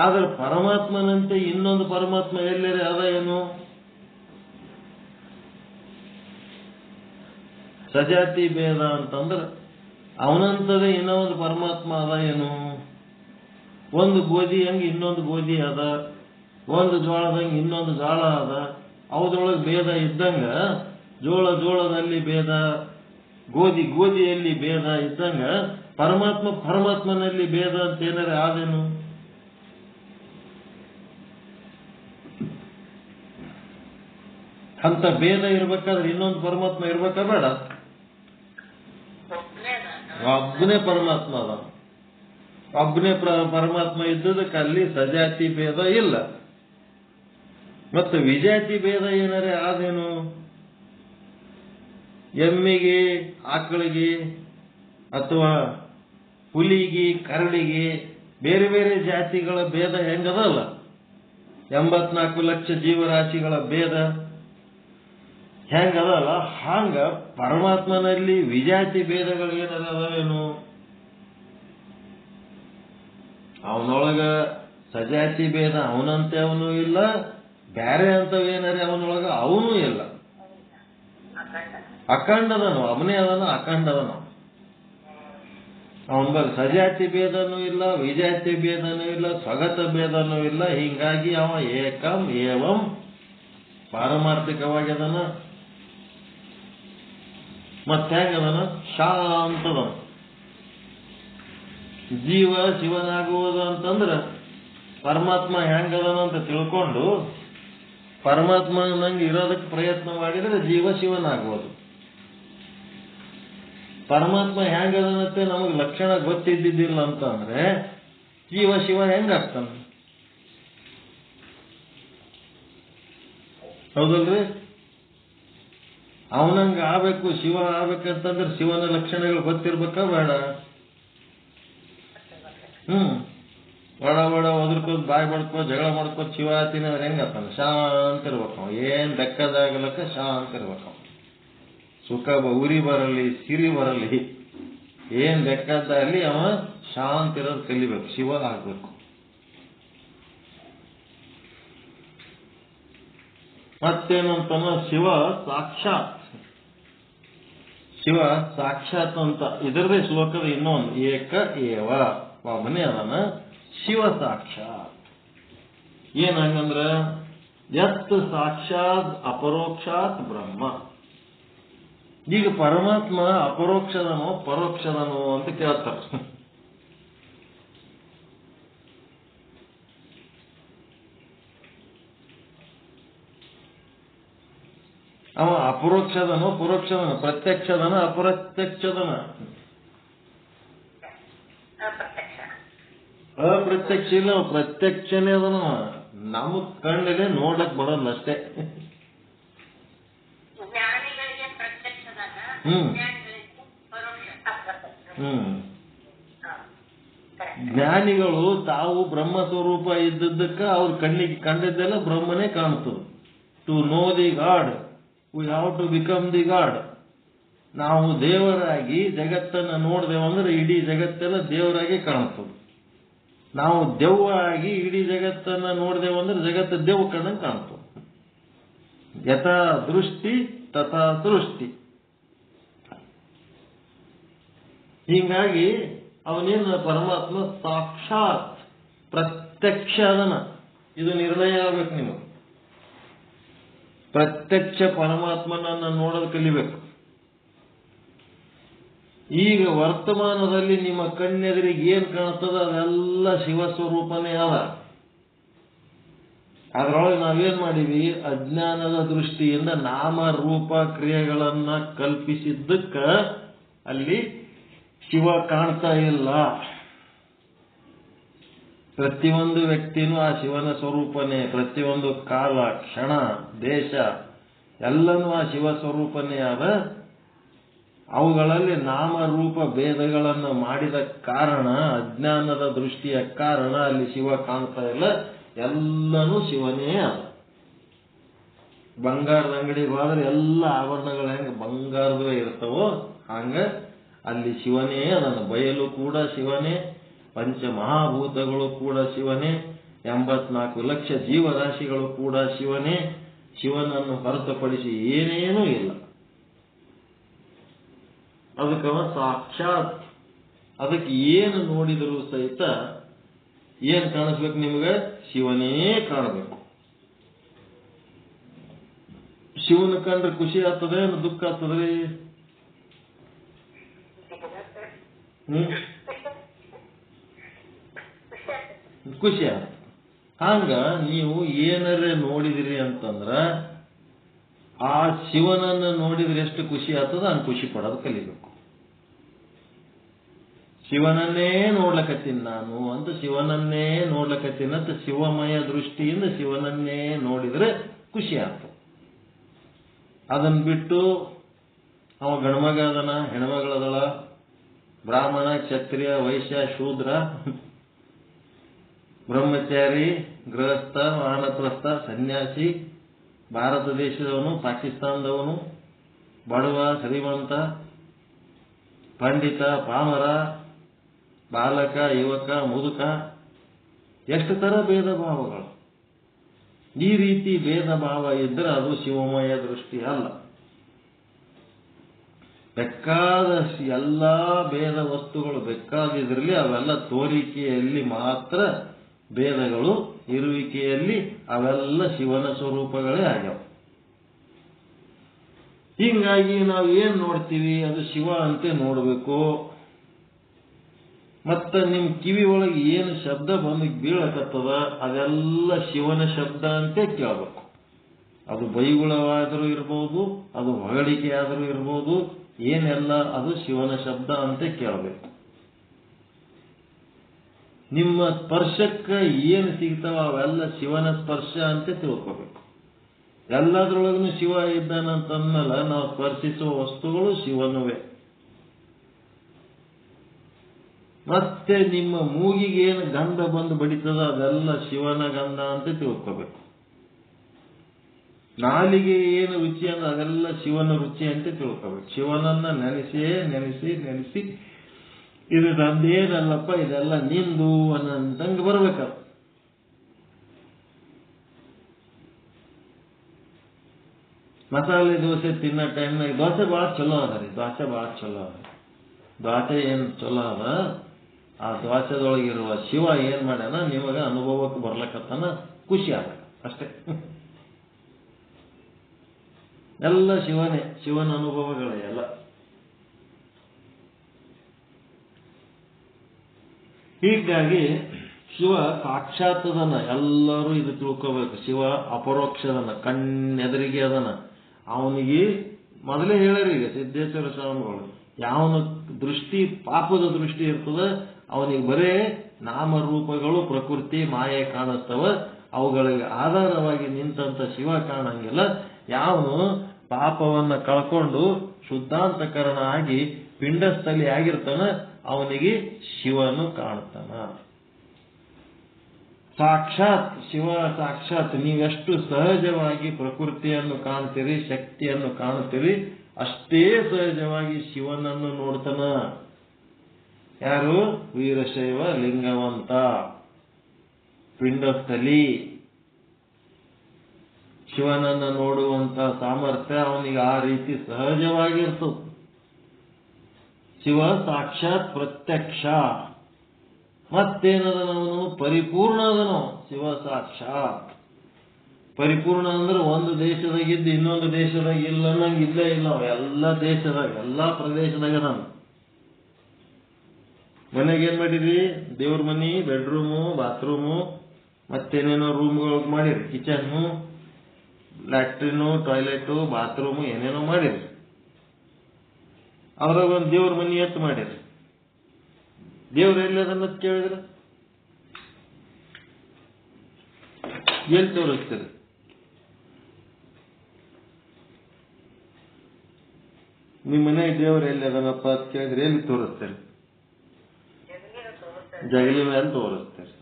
ಆದ್ರೆ ಪರಮಾತ್ಮನಂತೆ ಇನ್ನೊಂದು ಪರಮಾತ್ಮ ಎಲ್ಲರೇ ಅದ ಏನು? ಸಜಾತಿ ಭೇದ ಅಂತಂದ್ರೆ ಅವನಂತದೇ ಇನ್ನೊಂದು ಪರಮಾತ್ಮ ಅದ ಏನು? ಒಂದು ಗೋಧಿ ಹಂಗೆ ಇನ್ನೊಂದು ಗೋಧಿ ಅದ, ಒಂದು ಜೋಳದಂಗೆ ಇನ್ನೊಂದು ಜೋಳ ಅದ. ಅವದೊಳಗೆ ಭೇದ ಇದ್ದಂಗ ಜೋಳದಲ್ಲಿ ಭೇದ, ಗೋಧಿಯಲ್ಲಿ ಭೇದ ಇದ್ದಂಗ ಪರಮಾತ್ಮನಲ್ಲಿ ಭೇದ ಅಂತ ಏನಾರೆ ಆದೇನು? ಅಂತ ಭೇದ ಇರ್ಬೇಕಾದ್ರೆ ಇನ್ನೊಂದು ಪರಮಾತ್ಮ ಇರ್ಬೇಕಾ ಬೇಡ? ಒಬ್ಬನೇ ಪರಮಾತ್ಮ ಅದ. ಒಬ್ಬನೇ ಪರಮಾತ್ಮ ಇದ್ದದಕ್ಕೆ ಅಲ್ಲಿ ಸಜಾತಿ ಭೇದ ಇಲ್ಲ. ಮತ್ತು ವಿಜಾತಿ ಭೇದ ಏನಾರೆ ಆದೇನು? ಎಮ್ಮಿಗೆ, ಆಕಳಿಗೆ ಅಥವಾ ಹುಲಿಗೆ, ಕರಡಿಗೆ ಬೇರೆ ಬೇರೆ ಜಾತಿಗಳ ಭೇದ ಹೆಂಗದಲ್ಲ, 84 ಲಕ್ಷ ಜೀವರಾಶಿಗಳ ಭೇದ ಹೆಂಗದಲ್ಲ, ಹಾಂಗ ಪರಮಾತ್ಮನಲ್ಲಿ ವಿಜಾತಿ ಭೇದಗಳು ಏನದಾವೇನು? ಅವನೊಳಗ ಸಜಾತಿ ಭೇದ ಅವನಂತೆ ಅವನು ಇಲ್ಲ, ಬ್ಯಾರೆ ಅಂತವೇನಾರೆ ಅವನೊಳಗ ಅವನು ಇಲ್ಲ. ಅಖಂಡದನು, ಅವನೇ ಅದನು, ಅಖಂಡದನು. ಅವನ ಬಳಿ ಸಜಾತಿ ಭೇದನೂ ಇಲ್ಲ, ವಿಜಾತಿ ಭೇದನೂ ಇಲ್ಲ, ಸ್ವಗತ ಭೇದನೂ ಇಲ್ಲ. ಹಿಂಗಾಗಿ ಅವ ಏಕಂ ಏವಂ ಪಾರಮಾರ್ಥಿಕವಾಗ್ಯದನ. ಮತ್ತೆ ಹೆಂಗದನ? ಶಾಂತದನ. ಜೀವ ಶಿವನಾಗುವುದು ಅಂತಂದ್ರೆ ಪರಮಾತ್ಮ ಹೆಂಗದನ ಅಂತ ತಿಳ್ಕೊಂಡು ಪರಮಾತ್ಮ ನಂಗೆ ಇರೋದಕ್ಕೆ ಪ್ರಯತ್ನ ಮಾಡಿದ್ರೆ ಜೀವ ಶಿವನಾಗುವುದು. ಪರಮಾತ್ಮ ಹೆಂಗದನಂತೆ ನಮಗೆ ಲಕ್ಷಣ ಗೊತ್ತಿದ್ದಿದ್ದಿಲ್ಲ ಅಂತಂದ್ರೆ ಜೀವ ಶಿವ ಹೆಂಗಾಗ್ತಾನ? ಹೌದಲ್ರಿ? ಅವನಂಗ ಆಗ್ಬೇಕು, ಶಿವ ಆಗ್ಬೇಕಂತಂದ್ರೆ ಶಿವನ ಲಕ್ಷಣಗಳು ಗೊತ್ತಿರ್ಬೇಕಾ ಬೇಡ? ಒಡ ಒದರ್ಕೋದ್, ಬಾಯಿ ಬಡ್ಕೋ, ಜಗಳ ಮಾಡ್ಕೋ, ಶಿವ ತಿನ್ನೋರು ಹೆಂಗತ್ತಾನ? ಶಾಂತ ಇರ್ಬೇಕು. ಏನ್ ಬೆಕ್ಕದಾಗಲಕ್ಕ ಶಾಂತ ಇರ್ಬೇಕು. ಸುಖ ಉರಿ ಬರಲಿ, ಸಿರಿ ಬರಲಿ, ಏನ್ ಬೆಕ್ಕದಲ್ಲಿ ಅವ ಶಾಂತ ಇರೋದು ಕಲಿಬೇಕು, ಶಿವ ಆಗ್ಬೇಕು. ಮತ್ತೇನಂತನ, ಶಿವ ಸಾಕ್ಷಾತ್ ಅಂತ ಇದರದೇ ಶ್ಲೋಕದ ಇನ್ನೊಂದು ಏಕ ಏವ, ಒಬ್ಬನೇ ಅದನ ಶಿವ ಸಾಕ್ಷಾತ್. ಏನಂಗಂದ್ರ ಯತ್ ಸಾಕ್ಷಾತ್ ಅಪರೋಕ್ಷಾತ್ ಬ್ರಹ್ಮ. ಈಗ ಪರಮಾತ್ಮ ಅಪರೋಕ್ಷದನೋ ಪರೋಕ್ಷದನೋ ಅಂತ ಕೇಳ್ತಾರೆ. ಅವ ಅಪರೋಕ್ಷದನೋ ಪರೋಕ್ಷದನ, ಪ್ರತ್ಯಕ್ಷದನ ಅಪ್ರತ್ಯಕ್ಷದನ? ಅಪ್ರತ್ಯಕ್ಷ ಇಲ್ಲ, ಪ್ರತ್ಯಕ್ಷನೇ ಅದನ. ನಮಗ್ ಕಣ್ಣಿಗೆ ನೋಡ್ಲಕ್ ಬರೋಲ್ಲ ಅಷ್ಟೇ. ಜ್ಞಾನಿಗಳು ತಾವು ಬ್ರಹ್ಮ ಸ್ವರೂಪ ಇದ್ದದ್ದಕ್ಕ ಅವ್ರ ಕಣ್ಣಿಗೆ ಕಂಡಿದ್ದೆಲ್ಲ ಬ್ರಹ್ಮನೇ ಕಾಣ್ತದೆ. To know the God we have to become the God. ನಾವು ದೇವರಾಗಿ ಜಗತ್ತನ್ನ ನೋಡ್ದೇವಂದ್ರೆ ಇಡೀ ಜಗತ್ತೆಲ್ಲ ದೇವರಾಗಿ ಕಾಣ್ತದೆ. ನಾವು ದೆವ್ವ ಆಗಿ ಇಡೀ ಜಗತ್ತನ್ನ ನೋಡ್ದೇವಂದ್ರೆ ಜಗತ್ತ ದೆವ್ವ ಕಣ್ಣಂಗೆ ಕಾಣ್ತದೆ. ಯಥಾ ದೃಷ್ಟಿ ತಥಾ ಸೃಷ್ಟಿ. ಹೀಗಾಗಿ ಅವನೇನು ಪರಮಾತ್ಮ ಸಾಕ್ಷಾತ್ ಪ್ರತ್ಯಕ್ಷ ಅದನ. ಇದು ನಿರ್ಣಯ ಆಗ್ಬೇಕು ನಿಮಗೆ. ಪ್ರತ್ಯಕ್ಷ ಪರಮಾತ್ಮನನ್ನ ನೋಡೋದು ಕಲಿಬೇಕು. ಈಗ ವರ್ತಮಾನದಲ್ಲಿ ನಿಮ್ಮ ಕಣ್ಣೆದುರಿಗೆ ಏನ್ ಕಾಣ್ತದ ಅದೆಲ್ಲ ಶಿವಸ್ವರೂಪನೇ ಅದ. ಅದರೊಳಗೆ ನಾವೇನ್ ಮಾಡೀವಿ, ಅಜ್ಞಾನದ ದೃಷ್ಟಿಯಿಂದ ನಾಮ ರೂಪ ಕ್ರಿಯೆಗಳನ್ನ ಕಲ್ಪಿಸಿದ್ದಕ್ಕ ಅಲ್ಲಿ ಶಿವ ಕಾಣ್ತಾ ಇಲ್ಲ. ಪ್ರತಿಯೊಂದು ವ್ಯಕ್ತಿನೂ ಆ ಶಿವನ ಸ್ವರೂಪನೇ. ಪ್ರತಿಯೊಂದು ಕಾಲ, ಕ್ಷಣ, ದೇಶ ಎಲ್ಲನೂ ಆ ಶಿವ ಸ್ವರೂಪನೇ ಆದ. ಅವುಗಳಲ್ಲಿ ನಾಮರೂಪ ಭೇದಗಳನ್ನು ಮಾಡಿದ ಕಾರಣ, ಅಜ್ಞಾನದ ದೃಷ್ಟಿಯ ಕಾರಣ ಅಲ್ಲಿ ಶಿವ ಕಾಣ್ತಾ ಇಲ್ಲ. ಎಲ್ಲನೂ ಶಿವನೇ ಅದ. ಬಂಗಾರದ ಅಂಗಡಿಗೆ ಹೋದ್ರೆ ಎಲ್ಲ ಆಭರಣಗಳು ಹೆಂಗ ಬಂಗಾರದವೇ ಇರ್ತಾವೋ ಹಂಗ ಅಲ್ಲಿ ಶಿವನೇ ಅದನ್ನು. ಬಯಲು ಕೂಡ ಶಿವನೇ, ಪಂಚಮಹಾಭೂತಗಳು ಕೂಡ ಶಿವನೇ, 84 ಲಕ್ಷ ಜೀವರಾಶಿಗಳು ಕೂಡ ಶಿವನೇ. ಶಿವನನ್ನು ಹೊರತುಪಡಿಸಿ ಏನೇನೂ ಇಲ್ಲ. ಅದಕ್ಕವ ಸಾಕ್ಷಾತ್. ಅದಕ್ಕೆ ಏನು ನೋಡಿದರೂ ಸಹಿತ ಏನ್ ಕಾಣಿಸ್ಬೇಕು ನಿಮ್ಗೆ? ಶಿವನೇ ಕಾಣಬೇಕು. ಶಿವನ ಕಂಡ್ರೆ ಖುಷಿ ಆಗ್ತದೆ, ದುಃಖ ಆಗ್ತದ್ರಿ? ಖುಷಿ ಆಗ್ತದೆ. ಹಂಗ ನೀವು ಏನರೇ ನೋಡಿದಿರಿ ಅಂತಂದ್ರ ಆ ಶಿವನನ್ನು ನೋಡಿದ್ರೆ ಎಷ್ಟು ಖುಷಿ ಆಗ್ತದ ಹಂಗೆ ಖುಷಿ ಪಡೋದು ಕಲಿಬೇಕು. ಶಿವನನ್ನೇ ನೋಡ್ಲಕತ್ತೀನಿ ನಾನು ಅಂತ, ಶಿವನನ್ನೇ ನೋಡ್ಲಕತ್ತೀನಿ ಅಂತ ಶಿವಮಯ ದೃಷ್ಟಿಯಿಂದ ಶಿವನನ್ನೇ ನೋಡಿದ್ರೆ ಖುಷಿ ಆಗ್ತದೆ. ಅದನ್ನ ಬಿಟ್ಟು ಅವ ಗಣಮಗ ಅದನ, ಹೆಣ್ಮಗಳದಳ, ಬ್ರಾಹ್ಮಣ, ಕ್ಷತ್ರಿಯ, ವೈಶ್ಯ, ಶೂದ್ರ, ಬ್ರಹ್ಮಚಾರಿ, ಗೃಹಸ್ಥ, ವಾನಪ್ರಸ್ಥ, ಸನ್ಯಾಸಿ, ಭಾರತ ದೇಶದವನು, ಪಾಕಿಸ್ತಾನದವನು, ಬಡವ, ಶ್ರೀಮಂತ, ಪಂಡಿತ, ಪಾಮರ, ಬಾಲಕ, ಯುವಕ, ಮುದುಕ, ಎಷ್ಟು ತರ ಭೇದ ಭಾವಗಳು. ಈ ರೀತಿ ಭೇದ ಭಾವ ಇದ್ರೆ ಅದು ಶಿವಮಯ ದೃಷ್ಟಿ ಅಲ್ಲ. ಬೇಕಾದ ಎಲ್ಲಾ ಭೇದ ವಸ್ತುಗಳು ಬೇಕಾದಿದ್ರಲ್ಲಿ ಅವೆಲ್ಲ ತೋರಿಕೆಯಲ್ಲಿ ಮಾತ್ರ ಭೇದಗಳು, ಇರುವಿಕೆಯಲ್ಲಿ ಅವೆಲ್ಲ ಶಿವನ ಸ್ವರೂಪಗಳೇ ಆಗ್ಯಾವ. ಹೀಗಾಗಿ ನಾವು ಏನ್ ನೋಡ್ತೀವಿ ಅದು ಶಿವ ಅಂತೆ ನೋಡ್ಬೇಕು. ಮತ್ತ ನಿಮ್ ಕಿವಿ ಒಳಗೆ ಏನು ಶಬ್ದ ಬಂದು ಬೀಳಕತ್ತದ ಅದೆಲ್ಲ ಶಿವನ ಶಬ್ದ ಅಂತೆ ಕೇಳಬೇಕು. ಅದು ಬೈಗುಳವಾದರೂ ಇರ್ಬೋದು, ಅದು ಹೊಗಳಿಕೆ ಆದರೂ ಇರ್ಬೋದು, ಏನೆಲ್ಲ ಅದು ಶಿವನ ಶಬ್ದ ಅಂತೆ ಕೇಳಬೇಕು. ನಿಮ್ಮ ಸ್ಪರ್ಶಕ್ಕೆ ಏನು ಸಿಗ್ತಾವ ಅವೆಲ್ಲ ಶಿವನ ಸ್ಪರ್ಶ ಅಂತ ತಿಳ್ಕೋಬೇಕು. ಎಲ್ಲದ್ರೊಳಗೂ ಶಿವ ಇದ್ದಾನಂತಂದ್ಮೇಲೆ ನಾವು ಸ್ಪರ್ಶಿಸುವ ವಸ್ತುಗಳು ಶಿವನುವೆ. ಮತ್ತೆ ನಿಮ್ಮ ಮೂಗಿಗೆ ಏನು ಗಂಧ ಬಂದು ಬಡಿತದ ಅದೆಲ್ಲ ಶಿವನ ಗಂಧ ಅಂತ ತಿಳ್ಕೋಬೇಕು. ನಾಲಿಗೆ ಏನು ರುಚಿ ಅಂದ್ರೆ ಅದೆಲ್ಲ ಶಿವನ ರುಚಿ ಅಂತ ತಿಳ್ಕೋಬೇಕು. ಶಿವನನ್ನ ನೆನೆಸಿ ನೆನೆಸಿ ನೆನೆಸಿ ಇದು ನಂದೇನಲ್ಲಪ್ಪ ಇದೆಲ್ಲ ನಿಂದು ಅನ್ನಂತಂಗೆ ಬರ್ಬೇಕಲ್ಲ. ಮಸಾಲೆ ದೋಸೆ ತಿನ್ನೋ ಟೈಮ್ನಾಗ ದೋಸೆ ಭಾಳ ಚಲೋ ಅದ ರೀ, ದೋಸೆ ಭಾಳ ಚಲೋ ಅದ. ದೋಸೆ ಏನು ಚಲೋ ಅದ, ಆ ದೋಸೆದೊಳಗಿರುವ ಶಿವ ಏನ್ ಮಾಡ್ಯಾನ ನಿಮಗೆ ಅನುಭವಕ್ಕೆ ಬರ್ಲಕತ್ತಾನ, ಖುಷಿ ಆಗ ಅಷ್ಟೇ. ಎಲ್ಲ ಶಿವನೇ, ಶಿವನ ಅನುಭವಗಳೇ ಎಲ್ಲ. ಹೀಗಾಗಿ ಶಿವ ಸಾಕ್ಷಾತ್ ಅದನ, ಎಲ್ಲರೂ ಇದು ತಿಳ್ಕೋಬೇಕು. ಶಿವ ಅಪರೋಕ್ಷದನ, ಕಣ್ಣೆದರಿಗೆ ಅದನ. ಅವನಿಗೆ ಮೊದಲೇ ಹೇಳ್ಯಾರ ಈಗ ಸಿದ್ದೇಶ್ವರ ಸ್ವಾಮಿಗಳು, ಯಾವನ ದೃಷ್ಟಿ ಪಾಪದ ದೃಷ್ಟಿ ಇರ್ತದ ಅವನಿಗೆ ಬರೇ ನಾಮರೂಪಗಳು ಪ್ರಕೃತಿ ಮಾಯೆ ಕಾಣಿಸ್ತವ, ಅವುಗಳಿಗೆ ಆಧಾರವಾಗಿ ನಿಂತಂತ ಶಿವ ಕಾಣಂಗಿಲ್ಲ. ಯಾವನು ಪಾಪವನ್ನ ಕಳ್ಕೊಂಡು ಶುದ್ಧಾಂತಕರಣ ಆಗಿ ಪಿಂಡಸ್ಥಲಿ ಆಗಿರ್ತಾನ ಅವನಿಗೆ ಶಿವನು ಕಾಣ್ತಾನ. ಸಾಕ್ಷಾತ್ ಶಿವ ಸಾಕ್ಷಾತ್ ನೀವೆಷ್ಟು ಸಹಜವಾಗಿ ಪ್ರಕೃತಿಯನ್ನು ಕಾಣ್ತೀರಿ, ಶಕ್ತಿಯನ್ನು ಕಾಣುತ್ತೀರಿ, ಅಷ್ಟೇ ಸಹಜವಾಗಿ ಶಿವನನ್ನು ನೋಡ್ತಾನ. ಯಾರು? ವೀರಶೈವ ಲಿಂಗವಂತ ಪಿಂಡಸ್ಥಲಿ. ಶಿವನನ್ನು ನೋಡುವಂತ ಸಾಮರ್ಥ್ಯ ಅವನಿಗೆ ಆ ರೀತಿ ಸಹಜವಾಗಿರ್ತದೆ. ಶಿವ ಸಾಕ್ಷಾತ್ ಪ್ರತ್ಯಕ್ಷ. ಮತ್ತೇನದನವನು? ಪರಿಪೂರ್ಣ ಅದನು. ಶಿವ ಸಾಕ್ಷಾತ್ ಪರಿಪೂರ್ಣ ಅಂದ್ರೆ ಒಂದು ದೇಶದಾಗಿದ್ದು ಇನ್ನೊಂದು ದೇಶದಾಗ ಇಲ್ಲ ನಂಗೆ ಇಲ್ಲೇ ಇಲ್ಲ. ಎಲ್ಲ ದೇಶದಾಗ ಎಲ್ಲ ಪ್ರದೇಶದಾಗ ನಾನು ಮನೆಗೆ ಏನ್ ಮಾಡಿರಿ? ದೇವ್ರ ಮನಿ, ಬೆಡ್ರೂಮು, ಬಾತ್ರೂಮು, ಮತ್ತೇನೇನೋ ರೂಮ್ಗಳು ಮಾಡಿರಿ, ಕಿಚನ್ನು, ಲ್ಯಾಟ್ರಿನು, ಟಾಯ್ಲೆಟು, ಬಾತ್ರೂಮು ಏನೇನೋ ಮಾಡಿರಿ. ಅದ್ರಾಗ ಒಂದು ದೇವ್ರ ಮನಿ ಎತ್ತು ಮಾಡಿರಿ. ದೇವ್ರ ಎಲ್ಲಿ ಅದನ್ನ ಕೇಳಿದ್ರೆ ಎಲ್ಲಿ ತೋರಿಸ್ತೀರಿ? ನಿಮ್ಮ ಮನೆಗೆ ದೇವ್ರ ಎಲ್ಲಿ ಅದನ್ನಪ್ಪ ಅಂತ ಕೇಳಿದ್ರೆ ಎಲ್ಲಿ ತೋರಿಸ್ತೀರಿ? ಜಗಲಿ ಮೇಲೆ ತೋರಿಸ್ತೀರಿ.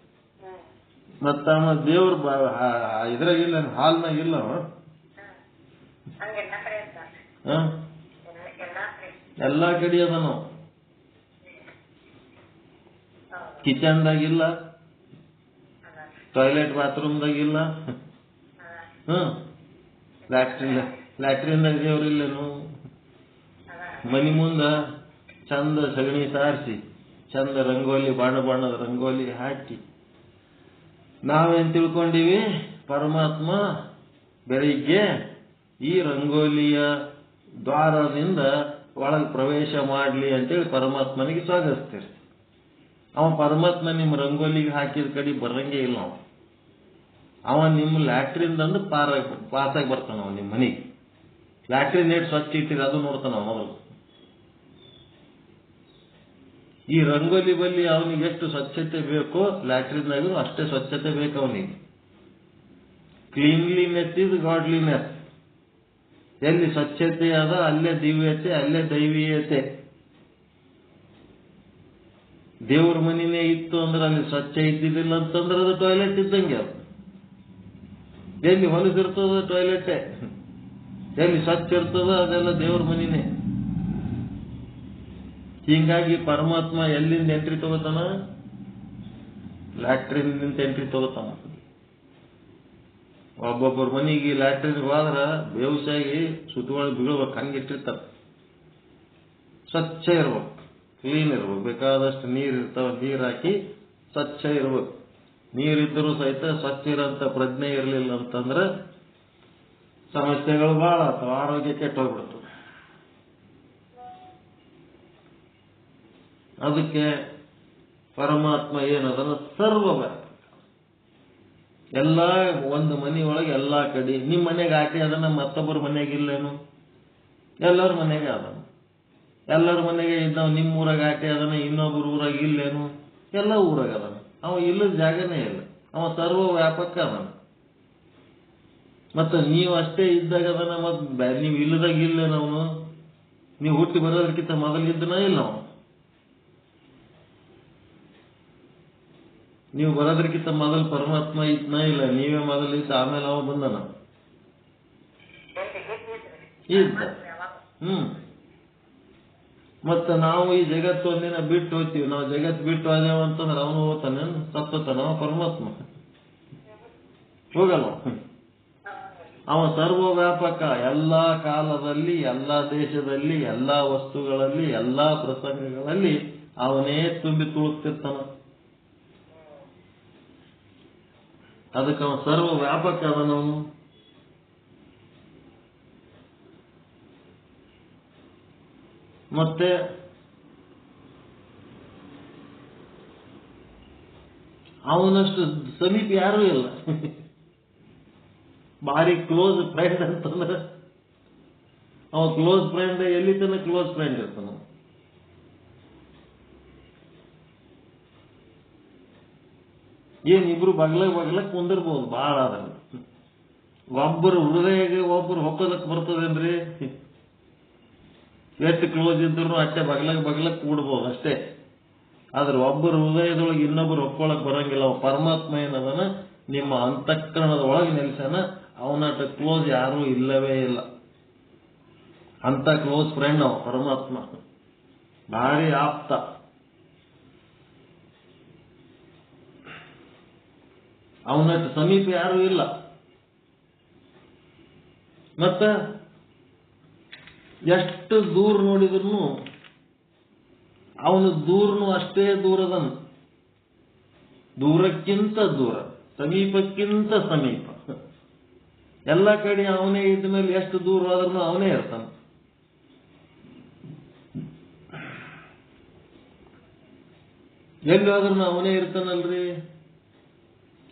ಮತ್ತ ದೇವ್ರ ಇದ್ರಾಗಿಲ್ಲ, ಹಾಲ್ನಾಗ ಇಲ್ಲ. ಎಲ್ಲಾ ಕಡೆ ಅದನು. ಕಿಚನ್ದಾಗಿಲ್ಲ, ಟಾಯ್ಲೆಟ್ ಬಾತ್ರೂಮ್ದಾಗಿಲ್ಲ, ಲ್ಯಾಟ್ರಿನ್ದಾಗ ದೇವ್ರಿಲ್ಲೇನು? ಮನಿ ಮುಂದ ಚಂದ ಸಗಣಿ ಸಾರಿಸಿ ಚಂದ ರಂಗೋಲಿ, ಬಣ್ಣ ಬಣ್ಣದ ರಂಗೋಲಿ ಹಾಕಿ ನಾವೇನ್ ತಿಳ್ಕೊಂಡಿವಿ? ಪರಮಾತ್ಮ ಬೆಳಿಗ್ಗೆ ಈ ರಂಗೋಲಿಯ ದ್ವಾರದಿಂದ ಒಳಗೆ ಪ್ರವೇಶ ಮಾಡ್ಲಿ ಅಂತೇಳಿ ಪರಮಾತ್ಮನಿಗೆ ಸ್ವಾಗತಿಸ್ತೀರಿ. ಅವ ಪರಮಾತ್ಮ ನಿಮ್ಮ ರಂಗೋಲಿಗೆ ಹಾಕಿದ ಕಡೆ ಬರಂಗೇ ಇಲ್ಲ. ಅವ ನಿಮ್ಮ ಲ್ಯಾಟ್ರಿನ್ದಂದು ಪಾಸಾಗಿ ಬರ್ತಾನ. ಅವ ನಿಮ್ಮ ಮನೆಗೆ ಲ್ಯಾಟ್ರಿನ್ ಏಟ್ ಸ್ವಚ್ಛ ಇಟ್ಟಿರಿ ಅದು ನೋಡ್ತಾನ ಮೊದಲು. ಈ ರಂಗೋಲಿ ಬಲ್ಲಿ ಅವನಿಗೆ ಎಷ್ಟು ಸ್ವಚ್ಛತೆ ಬೇಕೋ ಲ್ಯಾಟ್ರಿನ್ದಾಗೂ ಅಷ್ಟೇ ಸ್ವಚ್ಛತೆ ಬೇಕು ಅವನಿಗೆ. Cleanliness is godliness. ಎಲ್ಲಿ ಸ್ವಚ್ಛತೆ ಅದ ಅಲ್ಲೇ ದಿವ್ಯತೆ, ಅಲ್ಲೇ ದೈವೀಯತೆ. ದೇವ್ರ ಮನಿನೇ ಇತ್ತು ಅಂದ್ರೆ ಅಲ್ಲಿ ಸ್ವಚ್ಛ ಇದ್ದಿದ್ದಿಲ್ಲ ಅಂತಂದ್ರೆ ಅದು ಟಾಯ್ಲೆಟ್ ಇದ್ದಂಗೆ. ಅದು ಎಲ್ಲಿ ಹೊಲಸಿರ್ತದ ಟಾಯ್ಲೆಟೇ, ಎಲ್ಲಿ ಸ್ವಚ್ಛ ಇರ್ತದ ಅದೆಲ್ಲ ದೇವ್ರ ಮನಿನೇ. ಹೀಗಾಗಿ ಪರಮಾತ್ಮ ಎಲ್ಲಿಂದ ಎಂಟ್ರಿ ತಗೋತಾನ? ಲ್ಯಾಟ್ರಿನ್ ಎಂಟ್ರಿ ತಗೋತಾನ. ಒಬ್ಬೊಬ್ಬರ ಮನಿಗೆ ಲ್ಯಾಟ್ರಿನ್ಗೆ ಹೋದ್ರ ಬೇವಸಾಗಿ ಸುತ್ತೊಳಗೆ ಬೀಳ್ಬೇಕು, ಹಂಗಿಟ್ಟಿರ್ತಾರ. ಸ್ವಚ್ಛ ಇರ್ಬೇಕು, ಕ್ಲೀನ್ ಇರ್ಬೇಕು, ಬೇಕಾದಷ್ಟು ನೀರು ಇರ್ತಾವ, ನೀರು ಹಾಕಿ ಸ್ವಚ್ಛ ಇರ್ಬೇಕು. ನೀರಿದ್ದರೂ ಸಹಿತ ಸ್ವಚ್ಛ ಇರೋಂಥ ಪ್ರಜ್ಞೆ ಇರಲಿಲ್ಲ ಅಂತಂದ್ರೆ ಸಮಸ್ಯೆಗಳು ಬಹಳ ಆಗ್ತಾವ, ಆರೋಗ್ಯ ಕೆಟ್ಟೋಗ್ಬಿಡ್ತದೆ. ಅದಕ್ಕೆ ಪರಮಾತ್ಮ ಏನದನ್ನ ಸರ್ವವ್ಯಾಪಕ. ಎಲ್ಲ ಒಂದು ಮನೆಯೊಳಗೆ ಎಲ್ಲಾ ಕಡೆ. ನಿಮ್ಮ ಮನೆಗೆ ಆಟಿ ಅದನ್ನ ಮತ್ತೊಬ್ಬರ ಮನೆಗೆ ಇಲ್ಲೇನು? ಎಲ್ಲರ ಮನೆಗೆ ಅದನ್ನು. ಎಲ್ಲರ ಮನೆಗೆ ಇದ್ದಾವ. ನಿಮ್ಮ ಊರಾಗ ಆಟಿ ಅದನ್ನ ಇನ್ನೊಬ್ಬರ ಊರಾಗ ಇಲ್ಲೇನು? ಎಲ್ಲ ಊರಾಗ ಅದನ್ನ. ಅವ ಇಲ್ಲದ ಜಾಗನೇ ಇಲ್ಲ. ಅವ ಸರ್ವ ವ್ಯಾಪಕ ಅದನ್ನ. ಮತ್ತ ನೀವು ಅಷ್ಟೇ ಇದ್ದಾಗ ಅದನ್ನ ನೀವು ಇಲ್ಲದಾಗ ಇಲ್ಲೇನು? ಅವನು ನೀವು ಹುಟ್ಟಿ ಬರೋದಕ್ಕಿಂತ ಮೊದಲಿದ್ದನ ಇಲ್ಲ ಅವನು. ನೀವು ಬರೋದಕ್ಕಿಂತ ಮೊದಲು ಪರಮಾತ್ಮ ಇದ್ನ ಇಲ್ಲ, ನೀವೇ ಮೊದಲಿದ್ದ, ಆಮೇಲೆ ಅವ ಬಂದನ ಇದ್ದ. ಮತ್ತ ನಾವು ಈ ಜಗತ್ತು ಒಂದಿನ ಬಿಟ್ಟು ಹೋಗ್ತೀವಿ. ನಾವು ಜಗತ್ತು ಬಿಟ್ಟು ಹೋದೇವ ಅಂತಂದ್ರೆ ಅವನು ಹೋಗ್ತಾನೆ, ಸತ್ತತಾನ. ಅವ ಪರಮಾತ್ಮ ಹೋಗಲ್ಲ. ಅವ ಸರ್ವ ವ್ಯಾಪಕ. ಎಲ್ಲಾ ಕಾಲದಲ್ಲಿ, ಎಲ್ಲಾ ದೇಶದಲ್ಲಿ, ಎಲ್ಲಾ ವಸ್ತುಗಳಲ್ಲಿ, ಎಲ್ಲಾ ಪ್ರಸಂಗಗಳಲ್ಲಿ ಅವನೇ ತುಂಬಿ ತುಳುಕ್ತಿರ್ತಾನ. ಅದಕ್ಕೆ ಅವನು ಸರ್ವ ವ್ಯಾಪಕ ಅದನವನು. ಮತ್ತೆ ಅವನಷ್ಟು ಸಮೀಪ ಯಾರೂ ಇಲ್ಲ. ಭಾರಿ ಕ್ಲೋಸ್ ಫ್ರೆಂಡ್ ಅಂತಂದ್ರೆ ಅವ ಕ್ಲೋಸ್ ಫ್ರೆಂಡ್ ಎಲ್ಲಿ ತನಕ ಕ್ಲೋಸ್ ಫ್ರೆಂಡ್ ಇರ್ತಾನ? ಏನಿಬ್ರು ಬಗ್ಲಕ್ ಕುಂದಿರ್ಬೋದು, ಬಹಳ ಅದ. ಒಬ್ಬರು ಹೃದಯಗೆ ಒಬ್ಬರು ಹೊಕ್ಕೋದಕ್ಕೆ ಬರ್ತದೇನ್ರಿ? ಎಷ್ಟು ಕ್ಲೋಸ್ ಇದ್ರು ಅಷ್ಟೇ ಬಗ್ಲಕ್ ಕೂಡ್ಬೋದು ಅಷ್ಟೇ. ಆದ್ರೆ ಒಬ್ಬರು ಹೃದಯದೊಳಗೆ ಇನ್ನೊಬ್ಬರು ಹೊಕ್ಕೊಳಕ್ ಬರಂಗಿಲ್ಲ. ಅವ ಪರಮಾತ್ಮ ಏನದನ ನಿಮ್ಮ ಅಂತಃಕರಣದ ಒಳಗೆ ನೆಲೆಸನ. ಅವನಟ ಕ್ಲೋಸ್ ಯಾರೂ ಇಲ್ಲವೇ ಇಲ್ಲ. ಅಂತ ಕ್ಲೋಸ್ ಫ್ರೆಂಡ್ ಅವ ಪರಮಾತ್ಮ, ಭಾರಿ ಆಪ್ತ. ಅವನಟ್ಟು ಸಮೀಪ ಯಾರೂ ಇಲ್ಲ. ಮತ್ತ ಎಷ್ಟು ದೂರ ನೋಡಿದ್ರು ಅವನು ದೂರನು ಅಷ್ಟೇ ದೂರದನು, ದೂರಕ್ಕಿಂತ ದೂರ, ಸಮೀಪಕ್ಕಿಂತ ಸಮೀಪ. ಎಲ್ಲ ಕಡೆ ಅವನೇ ಇದ್ದ ಮೇಲೆ ಎಷ್ಟು ದೂರ ಆದ್ರೂ ಅವನೇ ಇರ್ತಾನೆ. ಎಲ್ಲಾದ್ರೂ ಅವನೇ ಇರ್ತಾನಲ್ರಿ.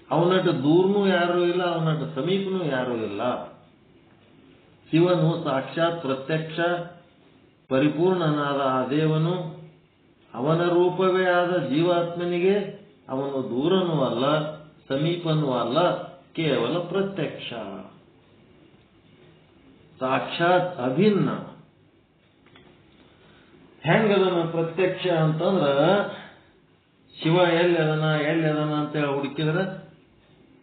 ಅವನಟ್ಟು ದೂರನೂ ಯಾರೂ ಇಲ್ಲ, ಅವನಟ್ಟು ಸಮೀಪನೂ ಯಾರೂ ಇಲ್ಲ. ಶಿವನು ಸಾಕ್ಷಾತ್ ಪ್ರತ್ಯಕ್ಷ ಪರಿಪೂರ್ಣನಾದ ಆ ದೇವನು, ಅವನ ರೂಪವೇ ಆದ ಜೀವಾತ್ಮನಿಗೆ ಅವನು ದೂರನೂ ಅಲ್ಲ, ಸಮೀಪನೂ ಅಲ್ಲ, ಕೇವಲ ಪ್ರತ್ಯಕ್ಷ, ಸಾಕ್ಷಾತ್ ಅಭಿನ್ನ. ಹೆಂಗದನ ಪ್ರತ್ಯಕ್ಷ ಅಂತಂದ್ರ, ಶಿವ ಎಲ್ಲಿ ಅದನ ಅಂತೇಳಿ ಹುಡುಕಿದ್ರೆ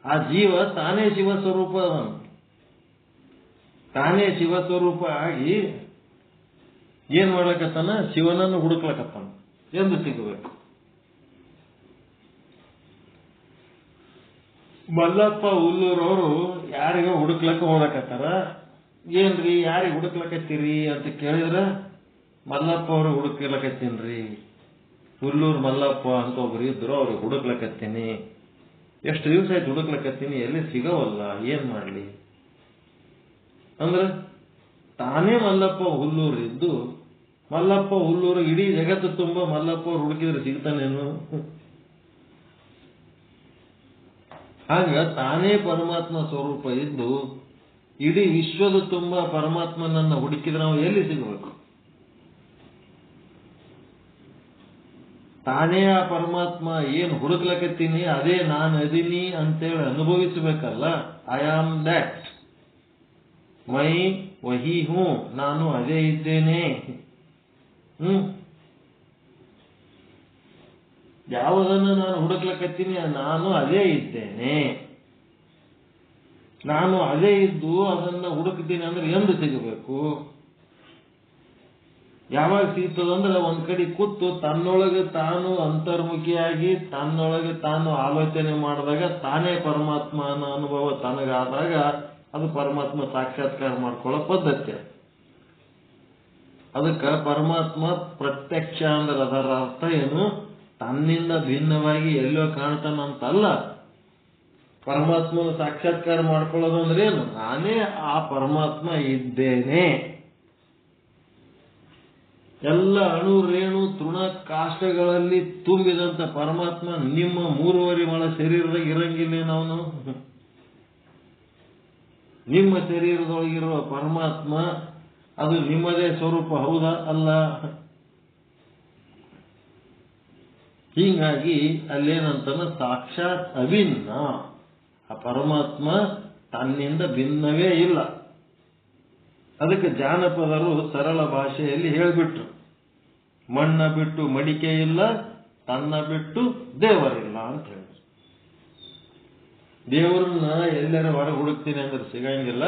ಆ ಜೀವ ತಾನೇ ಶಿವ ಸ್ವರೂಪ ಅದನು. ತಾನೇ ಶಿವ ಸ್ವರೂಪ ಆಗಿ ಏನ್ ಮಾಡ್ಲಕತ್ತಾನ? ಶಿವನನ್ನು ಹುಡುಕ್ಲಕತ್ತಾನ. ಎಂದು ಸಿಗಬೇಕು? ಮಲ್ಲಪ್ಪ ಹುಲ್ಲೂರವರು ಯಾರಿಗೋ ಹುಡುಕ್ಲಕ್ಕ ಹೋಗಕತ್ತಾರ. ಏನ್ರಿ ಯಾರಿಗೆ ಹುಡುಕ್ಲಕತ್ತೀರಿ ಅಂತ ಕೇಳಿದ್ರ, ಮಲ್ಲಪ್ಪ ಅವರು ಹುಡುಕ್ಲಕತ್ತೀನ್ರಿ, ಹುಲ್ಲೂರು ಮಲ್ಲಪ್ಪ ಅಂತ ಒಬ್ರು ಇದ್ರು, ಅವ್ರಿಗೆ ಹುಡುಕ್ಲಕತ್ತೀನಿ. ಎಷ್ಟು ದಿವಸ ಆಯ್ತು ಹುಡುಕ್ಲಕತ್ತೀನಿ, ಎಲ್ಲಿ ಸಿಗವಲ್ಲ, ಏನ್ ಮಾಡ್ಲಿ ಅಂದ್ರ ತಾನೇ ಮಲ್ಲಪ್ಪ ಹುಲ್ಲೂರು ಇದ್ದು, ಮಲ್ಲಪ್ಪ ಹುಲ್ಲೂರು ಇಡೀ ಜಗತ್ತು ತುಂಬ ಮಲ್ಲಪ್ಪ ಅವ್ರು ಹುಡುಕಿದ್ರೆ ಸಿಗ್ತಾನೇನು? ಹಾಗ ತಾನೇ ಪರಮಾತ್ಮ ಸ್ವರೂಪ ಇದ್ದು ಇಡೀ ವಿಶ್ವದ ತುಂಬ ಪರಮಾತ್ಮನನ್ನ ಹುಡುಕಿದ್ರೆ ನಾವು ಎಲ್ಲಿ ಸಿಗಬೇಕು? ತಾನೇ ಆ ಪರಮಾತ್ಮ ಏನ್ ಹುಡುಕ್ಲಕತ್ತೀನಿ ಅದೇ ನಾನು ಅದೀನಿ ಅಂತೇಳಿ ಅನುಭವಿಸಬೇಕಲ್ಲ. ಐ ಆಮ್ ದ್ಯಾಟ್, ಮೈ ವಹಿ ಹೂ, ನಾನು ಅದೇ ಇದ್ದೇನೆ. ಯಾವುದನ್ನು ನಾನು ಹುಡುಕ್ಲಕತ್ತೀನಿ ನಾನು ಅದೇ ಇದ್ದೇನೆ. ನಾನು ಅದೇ ಇದ್ದು ಅದನ್ನ ಹುಡುಕ್ತೀನಿ ಅಂದ್ರೆ ಎಂದು ಸಿಗಬೇಕು? ಯಾವಾಗ ಸಿಗ್ತದಂದ್ರೆ ಒಂದ್ ಕಡೆ ಕೂತು ತನ್ನೊಳಗೆ ತಾನು ಅಂತರ್ಮುಖಿಯಾಗಿ ತನ್ನೊಳಗೆ ತಾನು ಆಲೋಚನೆ ಮಾಡಿದಾಗ ತಾನೇ ಪರಮಾತ್ಮನ ಅನುಭವ ತನಗಾದಾಗ ಅದು ಪರಮಾತ್ಮ ಸಾಕ್ಷಾತ್ಕಾರ ಮಾಡ್ಕೊಳ್ಳೋ ಪದ್ಧತಿ. ಅದಕ್ಕೆ ಪರಮಾತ್ಮ ಪ್ರತ್ಯಕ್ಷ ಅಂದ್ರೆ ಅದರ ಅರ್ಥ ಏನು? ತನ್ನಿಂದ ಭಿನ್ನವಾಗಿ ಎಲ್ಲೋ ಕಾಣ್ತಾನಂತಲ್ಲ. ಪರಮಾತ್ಮನ ಸಾಕ್ಷಾತ್ಕಾರ ಮಾಡ್ಕೊಳ್ಳೋದು ಅಂದ್ರೆ ಏನು? ನಾನೇ ಆ ಪರಮಾತ್ಮ ಇದ್ದೇನೆ. ಎಲ್ಲ ಅಣು ರೇಣು ತೃಣ ಕಾಷ್ಟಗಳಲ್ಲಿ ತುಂಬಿದಂತ ಪರಮಾತ್ಮ ನಿಮ್ಮ 3.5 ಮೊಳ ಶರೀರದಾಗ ಇರಂಗಿಲ್ಲ. ಅವನು ನಿಮ್ಮ ಶರೀರದೊಳಗಿರುವ ಪರಮಾತ್ಮ ಅದು ನಿಮ್ಮದೇ ಸ್ವರೂಪ ಹೌದಾ? ಅಲ್ಲ. ಹೀಗಾಗಿ ಅಲ್ಲೇನಂತಾನ ಸಾಕ್ಷಾತ್ ಅಭಿನ್ನ. ಆ ಪರಮಾತ್ಮ ತನ್ನಿಂದ ಭಿನ್ನವೇ ಇಲ್ಲ. ಅದಕ್ಕೆ ಜಾನಪದರು ಸರಳ ಭಾಷೆಯಲ್ಲಿ ಹೇಳಿಬಿಟ್ರು, ಮಣ್ಣ ಬಿಟ್ಟು ಮಡಿಕೆ ಇಲ್ಲ, ತನ್ನ ಬಿಟ್ಟು ದೇವರಿಲ್ಲ ಅಂತ ಹೇಳಿ. ದೇವರನ್ನ ಎಲ್ಲರ ಹೊರಗೆ ಹುಡುಕ್ತೀನಿ ಅಂದ್ರೆ ಸಿಗಂಗಿಲ್ಲ.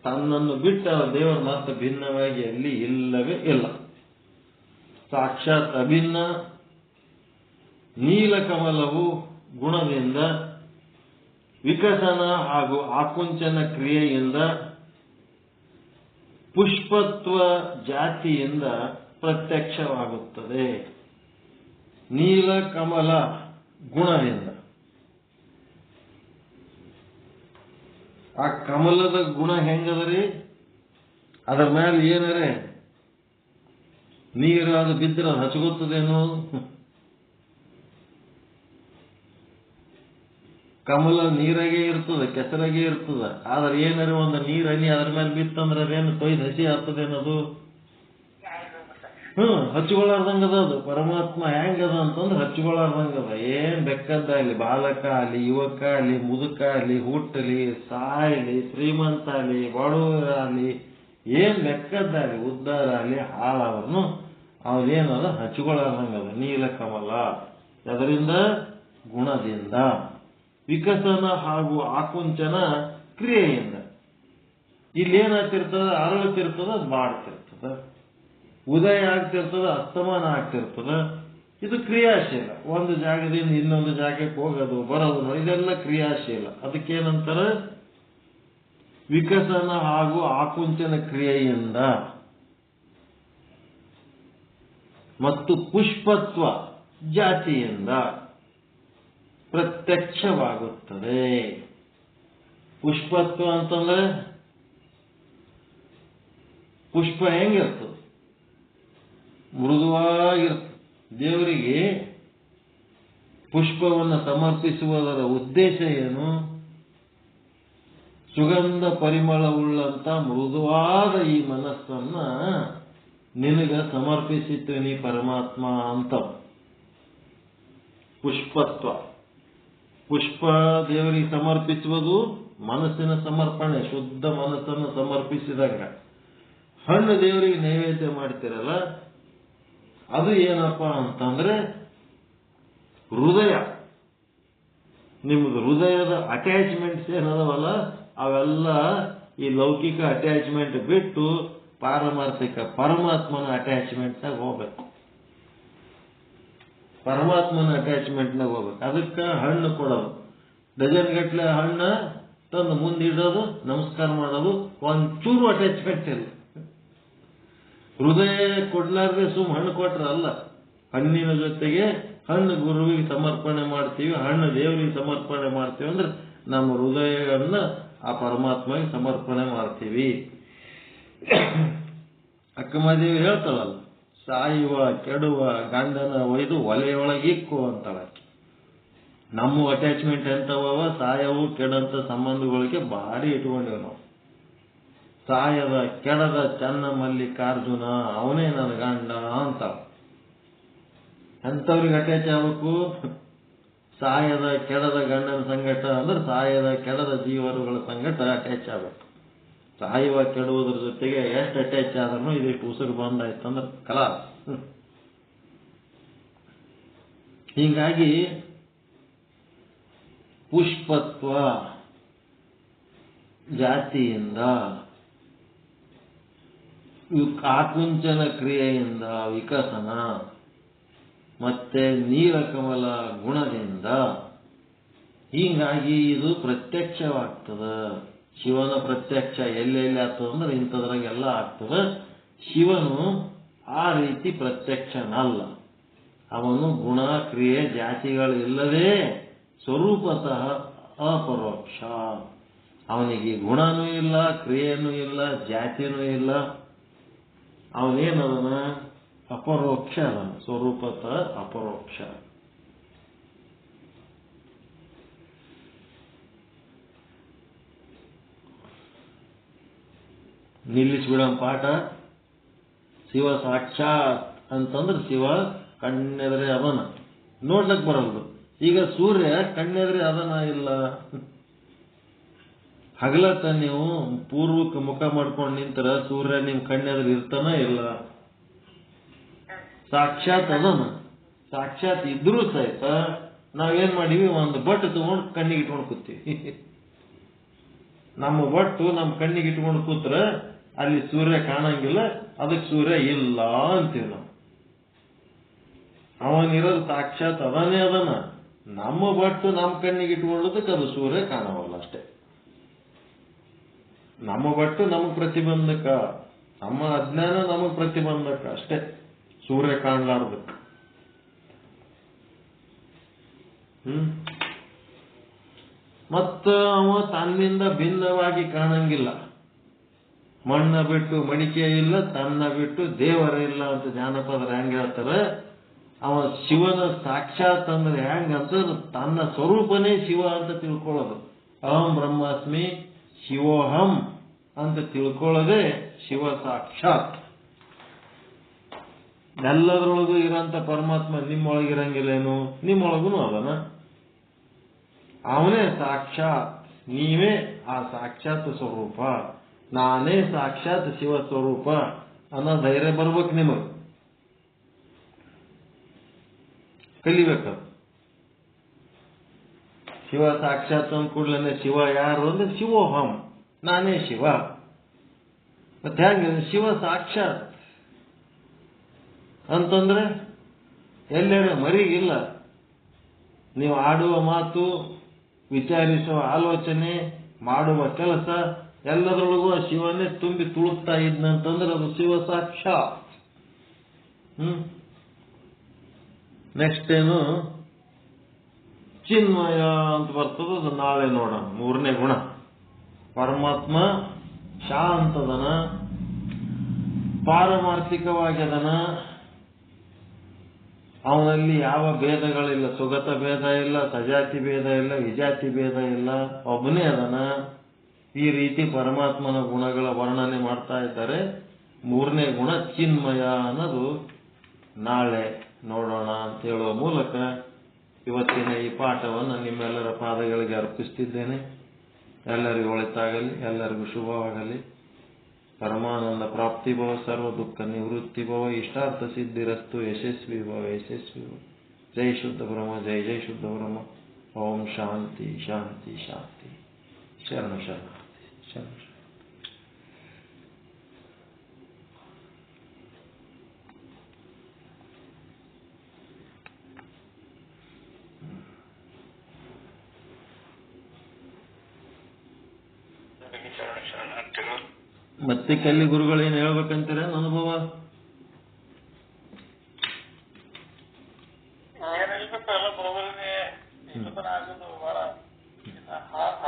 ತನ್ನನ್ನು ಬಿಟ್ಟು ದೇವರ ಮಾತ್ರ ಭಿನ್ನವಾಗಿ ಅಲ್ಲಿ ಇಲ್ಲವೇ ಇಲ್ಲ. ಸಾಕ್ಷಾತ್ ಅಭಿನ್ನ. ನೀಲಕಮಲವು ಗುಣದಿಂದ, ವಿಕಸನ ಹಾಗೂ ಆಕುಂಚನ ಕ್ರಿಯೆಯಿಂದ, ಪುಷ್ಪತ್ವ ಜಾತಿಯಿಂದ ಪ್ರತ್ಯಕ್ಷವಾಗುತ್ತದೆ. ನೀಲಕಮಲ ಗುಣದಿಂದ. ಆ ಕಮಲದ ಗುಣ ಹೆಂಗದರಿ? ಅದರ ಮೇಲೆ ಏನರೆ ನೀರು ಅದು ಬಿದ್ದರೆ ಅದು ಹಚ್ಕೋತದೇನು? ಕಮಲ ನೀರಾಗೆ ಇರ್ತದ, ಕೆಸರಾಗೆ ಇರ್ತದ. ಆದ್ರೆ ಏನಾರ ಒಂದು ನೀರ್ ಹನಿ ಅದ್ರ ಮೇಲೆ ಬಿತ್ತಂದ್ರೆ ಅದೇನು ತೊಯ್ದು ಹಸಿ ಆಗ್ತದೇನದು? ಹಚ್ಕೊಳಾರ್ದಂಗದ. ಅದು ಪರಮಾತ್ಮ ಹೆಂಗದ ಅಂತಂದ್ರೆ ಹಚ್ಕೊಳಾರ್ದಂಗದ. ಏನ್ ಬೆಕ್ಕದ್ದಾಗಲಿ, ಬಾಲಕ ಅಲ್ಲಿ, ಯುವಕ ಅಲ್ಲಿ, ಮುದುಕ ಅಲ್ಲಿ, ಹುಟ್ಟಲಿ, ಸಾಯಲಿ, ಶ್ರೀಮಂತ ಅಲ್ಲಿ, ಬಡವರ ಅಲ್ಲಿ, ಏನ್ ಬೆಕ್ಕದ್ದಾಗಲಿ, ಉದ್ಧಾರ ಅಲ್ಲಿ, ಹಾಳಾದ್ರೂ ಅವ್ರೇನದ ಹಚ್ಕೊಳಾರ್ದಂಗದ. ನೀಲ ಕಮಲ ಅದರಿಂದ ಗುಣದಿಂದ, ವಿಕಸನ ಹಾಗೂ ಆಕುಂಚನ ಕ್ರಿಯೆಯಿಂದ. ಇಲ್ಲಿ ಏನಾಗ್ತಿರ್ತದ? ಅರಳುತ್ತಿರ್ತದ, ಬಾಡ್ತಿರ್ತದ, ಉದಯ ಆಗ್ತಿರ್ತದ, ಅಸ್ತಮಾನ ಆಗ್ತಿರ್ತದ. ಇದು ಕ್ರಿಯಾಶೀಲ. ಒಂದು ಜಾಗದಿಂದ ಇನ್ನೊಂದು ಜಾಗಕ್ಕೆ ಹೋಗೋದು ಬರೋದು, ಇದೆಲ್ಲ ಕ್ರಿಯಾಶೀಲ. ಅದಕ್ಕೇನಂತಾರ? ವಿಕಸನ ಹಾಗೂ ಆಕುಂಚನ ಕ್ರಿಯೆಯಿಂದ ಮತ್ತು ಪುಷ್ಪತ್ವ ಜಾತಿಯಿಂದ ಪ್ರತ್ಯಕ್ಷವಾಗುತ್ತದೆ. ಪುಷ್ಪತ್ವ ಅಂತಂದ್ರೆ ಪುಷ್ಪ ಹೆಂಗಿರ್ತದೆ? ಮೃದುವಾಗಿರ್ತದೆ. ದೇವರಿಗೆ ಪುಷ್ಪವನ್ನು ಸಮರ್ಪಿಸುವುದರ ಉದ್ದೇಶ ಏನು? ಸುಗಂಧ ಪರಿಮಳವುಳ್ಳಂತ ಮೃದುವಾದ ಈ ಮನಸ್ಸನ್ನ ನಿನಗ ಸಮರ್ಪಿಸುತ್ತೀನಿ ಪರಮಾತ್ಮ ಅಂತ. ಪುಷ್ಪತ್ವ, ಪುಷ್ಪ ದೇವರಿಗೆ ಸಮರ್ಪಿಸುವುದು ಮನಸ್ಸಿನ ಸಮರ್ಪಣೆ, ಶುದ್ಧ ಮನಸ್ಸನ್ನು ಸಮರ್ಪಿಸಿದಾಗ. ಹಣ್ಣು ದೇವರಿಗೆ ನೈವೇದ್ಯ ಮಾಡ್ತಿರಲ್ಲ, ಅದು ಏನಪ್ಪ ಅಂತಂದ್ರೆ ಹೃದಯ. ನಿಮ್ದು ಹೃದಯದ ಅಟ್ಯಾಚ್ಮೆಂಟ್ಸ್ ಏನದವಲ್ಲ, ಅವೆಲ್ಲ ಈ ಲೌಕಿಕ ಅಟ್ಯಾಚ್ಮೆಂಟ್ ಬಿಟ್ಟು ಪಾರಮಾರ್ಥಿಕ ಪರಮಾತ್ಮನ ಅಟ್ಯಾಚ್ಮೆಂಟ್ನಾಗ ಹೋಗ್ಬೇಕು. ಪರಮಾತ್ಮನ ಅಟ್ಯಾಚ್ಮೆಂಟ್ನಾಗ ಹೋಗ್ಬೇಕು. ಅದಕ್ಕೆ ಹಣ್ಣು ಕೊಡೋದು, ಡಜನ್ ಗಟ್ಲೆ ಹಣ್ಣ ತಂದು ಮುಂದಿಡೋದು, ನಮಸ್ಕಾರ ಮಾಡೋದು, ಒಂಚೂರು ಅಟ್ಯಾಚ್ಮೆಂಟ್ ಇಲ್ಲ. ಹೃದಯ ಕೊಡ್ಲಾರ್ದೆ ಹಣ್ಣು ಕೊಟ್ರ ಅಲ್ಲ. ಹಣ್ಣಿನ ಜೊತೆಗೆ ಹಣ್ಣು ಗುರುವಿಗೆ ಸಮರ್ಪಣೆ ಮಾಡ್ತೀವಿ, ಹಣ್ಣು ದೇವರಿಗೆ ಸಮರ್ಪಣೆ ಮಾಡ್ತೀವಿ ಅಂದ್ರೆ ನಮ್ಮ ಹೃದಯವನ್ನ ಆ ಪರಮಾತ್ಮಗೆ ಸಮರ್ಪಣೆ ಮಾಡ್ತೀವಿ. ಅಕ್ಕಮದೇವಿ ಹೇಳ್ತಾಳಲ್ಲ, ಸಾಯುವ ಕೆಡುವ ಗಂಡನ ಒಯ್ದು ಒಲೆಯೊಳಗಿಕ್ಕು ಅಂತಾಳೆ. ನಮ್ಮ ಅಟ್ಯಾಚ್ಮೆಂಟ್ ಎಂತವ? ಸಾಯವು ಕೆಡಂತ ಸಂಬಂಧಗಳಿಗೆ ಭಾರಿ ಇಟ್ಕೊಂಡಿವ್ ನಾವು. ಸಾಯದ ಕೆಡದ ಚನ್ನ ಮಲ್ಲಿಕಾರ್ಜುನ ಅವನೇ ನನ್ನ ಗಂಡ ಅಂತ. ಎಂಥವ್ರಿಗೆ ಅಟ್ಯಾಚ್ ಆಗ್ಬೇಕು? ಸಾಯದ ಕೆಡದ ಗಂಡನ ಸಂಗಟ ಅಂದ್ರೆ ಸಾಯದ ಕೆಡದ ಜೀವರುಗಳ ಸಂಗಟ ಅಟ್ಯಾಚ್ ಆಗ್ಬೇಕು. ಸಾಯುವ ಕೆಡುವುದ್ರ ಜೊತೆಗೆ ಎಷ್ಟು ಅಟ್ಯಾಚ್ ಆದ್ರೂ ಇದಕ್ಕೆ ಉಸಿರು ಬಂದಾಯ್ತಂದ್ರೆ ಕಲಾಸ್. ಹೀಗಾಗಿ ಪುಷ್ಪತ್ವ ಜಾತಿಯಿಂದ, ಆಕುಂಚನ ಕ್ರಿಯೆಯಿಂದ ವಿಕಸನ, ಮತ್ತೆ ನೀಲಕಮಲ ಗುಣದಿಂದ, ಹೀಗಾಗಿ ಇದು ಪ್ರತ್ಯಕ್ಷವಾಗ್ತದ. ಶಿವನ ಪ್ರತ್ಯಕ್ಷ ಎಲ್ಲೆಲ್ಲಿ ಆಗ್ತದ ಅಂದ್ರೆ ಇಂಥದ್ರಾಗೆಲ್ಲ ಆಗ್ತದ. ಶಿವನು ಆ ರೀತಿ ಪ್ರತ್ಯಕ್ಷನಲ್ಲ. ಅವನು ಗುಣ ಕ್ರಿಯೆ ಜಾತಿಗಳಿಲ್ಲದೆ ಸ್ವರೂಪತಃ ಅಪರೋಕ್ಷ. ಅವನಿಗೆ ಗುಣನೂ ಇಲ್ಲ, ಕ್ರಿಯೆನೂ ಇಲ್ಲ, ಜಾತಿನೂ ಇಲ್ಲ. ಅವನೇನದನ? ಅಪರೋಕ್ಷ ಅದನ, ಸ್ವರೂಪತಃ ಅಪರೋಕ್ಷ. ನಿಲ್ಲಿಸ್ಬಿಡಂ ಪಾಠ. ಶಿವ ಸಾಕ್ಷಾತ್ ಅಂತಂದ್ರೆ ಶಿವ ಕಣ್ಣೆದ್ರೆ ಅದನ, ನೋಡ್ಲಕ್ ಬರಲ್ದು. ಈಗ ಸೂರ್ಯ ಕಣ್ಣೆದ್ರೆ ಅದನ ಇಲ್ಲ. ಹಗಲತ್ತ ನೀವು ಪೂರ್ವಕ್ಕೆ ಮುಖ ಮಾಡ್ಕೊಂಡು ನಿಂತರ ಸೂರ್ಯ ನಿಮ್ ಕಣ್ಣೆದ್ರೆ ಇರ್ತಾನ ಇಲ್ಲ? ಸಾಕ್ಷಾತ್ ಅದನ. ಸಾಕ್ಷಾತ್ ಇದ್ರೂ ಸಹಿತ ನಾವೇನ್ ಮಾಡೀವಿ? ಒಂದು ಬಟ್ ತಗೊಂಡು ಕಣ್ಣಿಗೆ ಇಟ್ಕೊಂಡು ಕೂತೀವಿ. ನಮ್ಮ ಬಟ್ಟು ನಮ್ಮ ಕಣ್ಣಿಗೆ ಇಟ್ಕೊಂಡು ಕೂತ್ರ ಅಲ್ಲಿ ಸೂರ್ಯ ಕಾಣಂಗಿಲ್ಲ, ಅದಕ್ಕೆ ಸೂರ್ಯ ಇಲ್ಲ ಅಂತೀವಿ ನಾವು. ಅವನಿರೋದು ಸಾಕ್ಷಾತ್ ಅದನೇ ಅದನ. ನಮ್ಮ ಬಟ್ಟು ನಮ್ಮ ಕಣ್ಣಿಗೆ ಇಟ್ಕೊಳ್ಳೋದಕ್ಕೆ ಅದು ಸೂರ್ಯ ಕಾಣವಲ್ಲ ಅಷ್ಟೇ. ನಮ್ಮ ಬಟ್ಟು ನಮಗ್ ಪ್ರತಿಬಂಧಕ, ನಮ್ಮ ಅಜ್ಞಾನ ನಮಗ್ ಪ್ರತಿಬಂಧಕ ಅಷ್ಟೇ, ಸೂರ್ಯ ಕಾಣಲಾರ್ದಕ್ಕೆ. ಮತ್ತ ಅವ ತನ್ನಿಂದ ಭಿನ್ನವಾಗಿ ಕಾಣಂಗಿಲ್ಲ. ಮಣ್ಣ ಬಿಟ್ಟು ಮಡಿಕೆ ಇಲ್ಲ, ತನ್ನ ಬಿಟ್ಟು ದೇವರ ಇಲ್ಲ ಅಂತ ಜಾನಪದರ ಹೆಂಗ್ ಹೇಳ್ತಾರ, ಅವ ಶಿವನ ಸಾಕ್ಷಾತ್ ಅಂದ್ರೆ ಹೆಂಗಂತ ತನ್ನ ಸ್ವರೂಪನೇ ಶಿವ ಅಂತ ತಿಳ್ಕೊಳ್ಳೋದು. ಅಹಂ ಬ್ರಹ್ಮಾಸ್ಮಿ ಶಿವೋಹಂ ಅಂತ ತಿಳ್ಕೊಳ್ಳೋದೇ ಶಿವ ಸಾಕ್ಷಾತ್. ಎಲ್ಲದರೊಳಗೂ ಇರೋಂಥ ಪರಮಾತ್ಮ ನಿಮ್ಮೊಳಗಿರಂಗಿಲ್ಲೇನು? ನಿಮ್ಮೊಳಗೂ ಅದನ. ಅವನೇ ಸಾಕ್ಷಾತ್, ನೀವೇ ಆ ಸಾಕ್ಷಾತ್ ಸ್ವರೂಪ, ನಾನೇ ಸಾಕ್ಷಾತ್ ಶಿವ ಸ್ವರೂಪ ಅನ್ನೋ ಧೈರ್ಯ ಬರ್ಬೇಕು ನಿಮಗೆ. ಕಲಿಬೇಕು. ಶಿವ ಸಾಕ್ಷಾತ್ ಅಂದ ಕೂಡಲೇ ಶಿವ ಯಾರು ಅಂದ್ರೆ ಶಿವೋಹಂ, ನಾನೇ ಶಿವ. ಮತ್ತೆ ಹೆಂಗೆ ಶಿವ ಸಾಕ್ಷಾತ್ ಅಂತಂದ್ರೆ ಎಲ್ಲೆಡೆ ಮರಿಗಿಲ್ಲ. ನೀವು ಆಡುವ ಮಾತು, ವಿಚಾರಿಸುವ ಆಲೋಚನೆ, ಮಾಡುವ ಕೆಲಸ ಎಲ್ಲದರೊಳಗೂ ಶಿವನೇ ತುಂಬಿ ತುಳುಕ್ತಾ ಇದ್ನಂತಂದ್ರೆ ಅದು ಶಿವ ಸಾಕ್ಷಾತ್. ನೆಕ್ಸ್ಟ್ ಏನು? ಚಿನ್ಮಯ ಅಂತ ಬರ್ತದ, ಅದು ನಾಳೆ ನೋಡೋಣ. 3ನೇ ಗುಣ. ಪರಮಾತ್ಮ ಶಾಂತದನ, ಪಾರಮಾರ್ಥಿಕವಾಗ್ಯದನ. ಅವನಲ್ಲಿ ಯಾವ ಭೇದಗಳಿಲ್ಲ, ಸುಗತ ಭೇದ ಇಲ್ಲ, ಸಜಾತಿ ಭೇದ ಇಲ್ಲ, ವಿಜಾತಿ ಭೇದ ಇಲ್ಲ, ಒಬ್ಬನೇ ಅದನ. ಈ ರೀತಿ ಪರಮಾತ್ಮನ ಗುಣಗಳ ವರ್ಣನೆ ಮಾಡ್ತಾ ಇದ್ದಾರೆ. 3ನೇ ಗುಣ ಚಿನ್ಮಯ ಅನ್ನೋದು ನಾಳೆ ನೋಡೋಣ ಅಂತ ಹೇಳುವ ಮೂಲಕ ಇವತ್ತಿನ ಈ ಪಾಠವನ್ನು ನಿಮ್ಮೆಲ್ಲರ ಪಾದಗಳಿಗೆ ಅರ್ಪಿಸ್ತಿದ್ದೇನೆ. ಎಲ್ಲರಿಗೂ ಒಳಿತಾಗಲಿ, ಎಲ್ಲರಿಗೂ ಶುಭವಾಗಲಿ. ಪರಮಾನಂದ ಪ್ರಾಪ್ತಿ ಭವ, ಸರ್ವ ದುಃಖ ನಿವೃತ್ತಿ ಭವ, ಇಷ್ಟಾರ್ಥ ಸಿದ್ಧಿರಸ್ತು, ಯಶಸ್ವಿ ಭವ, ಯಶಸ್ವಿ ಭವ. ಜೈ ಶುದ್ಧ ಬ್ರಹ್ಮ, ಜೈ ಜೈ ಶುದ್ಧ ಬ್ರಹ್ಮ. ಓಂ ಶಾಂತಿ ಶಾಂತಿ ಶಾಂತಿ. ಶರಣ ಶರಣ ಶರಣ. ಮತ್ತೆ ಕಲ್ಲಿ ಗುರುಗಳೇನು ಹೇಳ್ಬೇಕಂತೀರ ಅನುಭವ?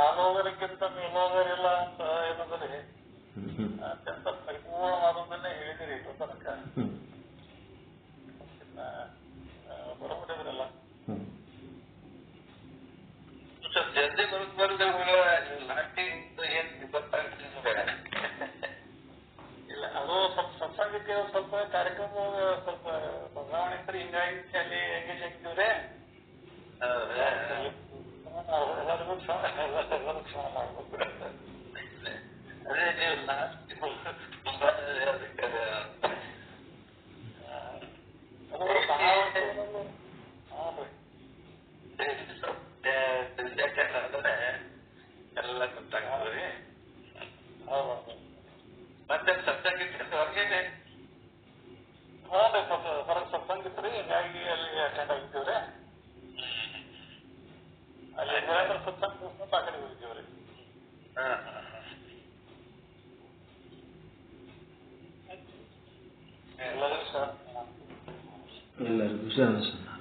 ಆಗೋದಕ್ಕಿಂತ ಮೇಲೋದರಿಲ್ಲ ಅಂತ ಏನಂದ್ರೆ ಅತ್ಯಂತ ಪರಿಪೂರ್ಣವಾದದನ್ನೇ ಹೇಳಿದಿರಿ ಇಷ್ಟು ತನಕ. ಬರಬಿಟ್ಟಿದ್ರಲ್ಲ ಜಲ್ದಿ ಬರುತ್ತೆ ಇಲ್ಲ. ಅದು ಸ್ವಲ್ಪ ಸತ್ಸಂಗಕ್ಕೆ ಸ್ವಲ್ಪ ಕಾರ್ಯಕ್ರಮ ಸ್ವಲ್ಪ ಬದಲಾವಣೆ ಇದ್ರೆ ಹಿಂಗಾಗಿ ಅಲ್ಲಿ ಎಂಗೇಜ್ ಆಗಿದ್ದೀವ್ರೆ. ಎಲ್ಲರಿಗೂ ಕ್ಷಮ ಮಾಡ್ಬೇಕು. ಅದೇ ನೀವು ಎಲ್ಲ ಗೊತ್ತಾಗ್ತದೆ. ಮತ್ತೆ ಸತ್ಸಂಗ ಹೊರಗೇನೆ ಹೊರಗೆ ಸತ್ಸಂಗ ಇತ್ರಿ, ಹಿಂಗಾಗಿ ಅಲ್ಲಿ ಅಟೆಂಡ್ ಆಗಿದ್ದೀವ್ರಿ. ಅಲ್ಲಿ ಸತ್ಸಂಗ ಆ ಕಡೆ ಹೋಗಿದ್ದೀವ್ರಿ. ಎಲ್ಲರಿಗೂ ಶರಣ ಶರಣ.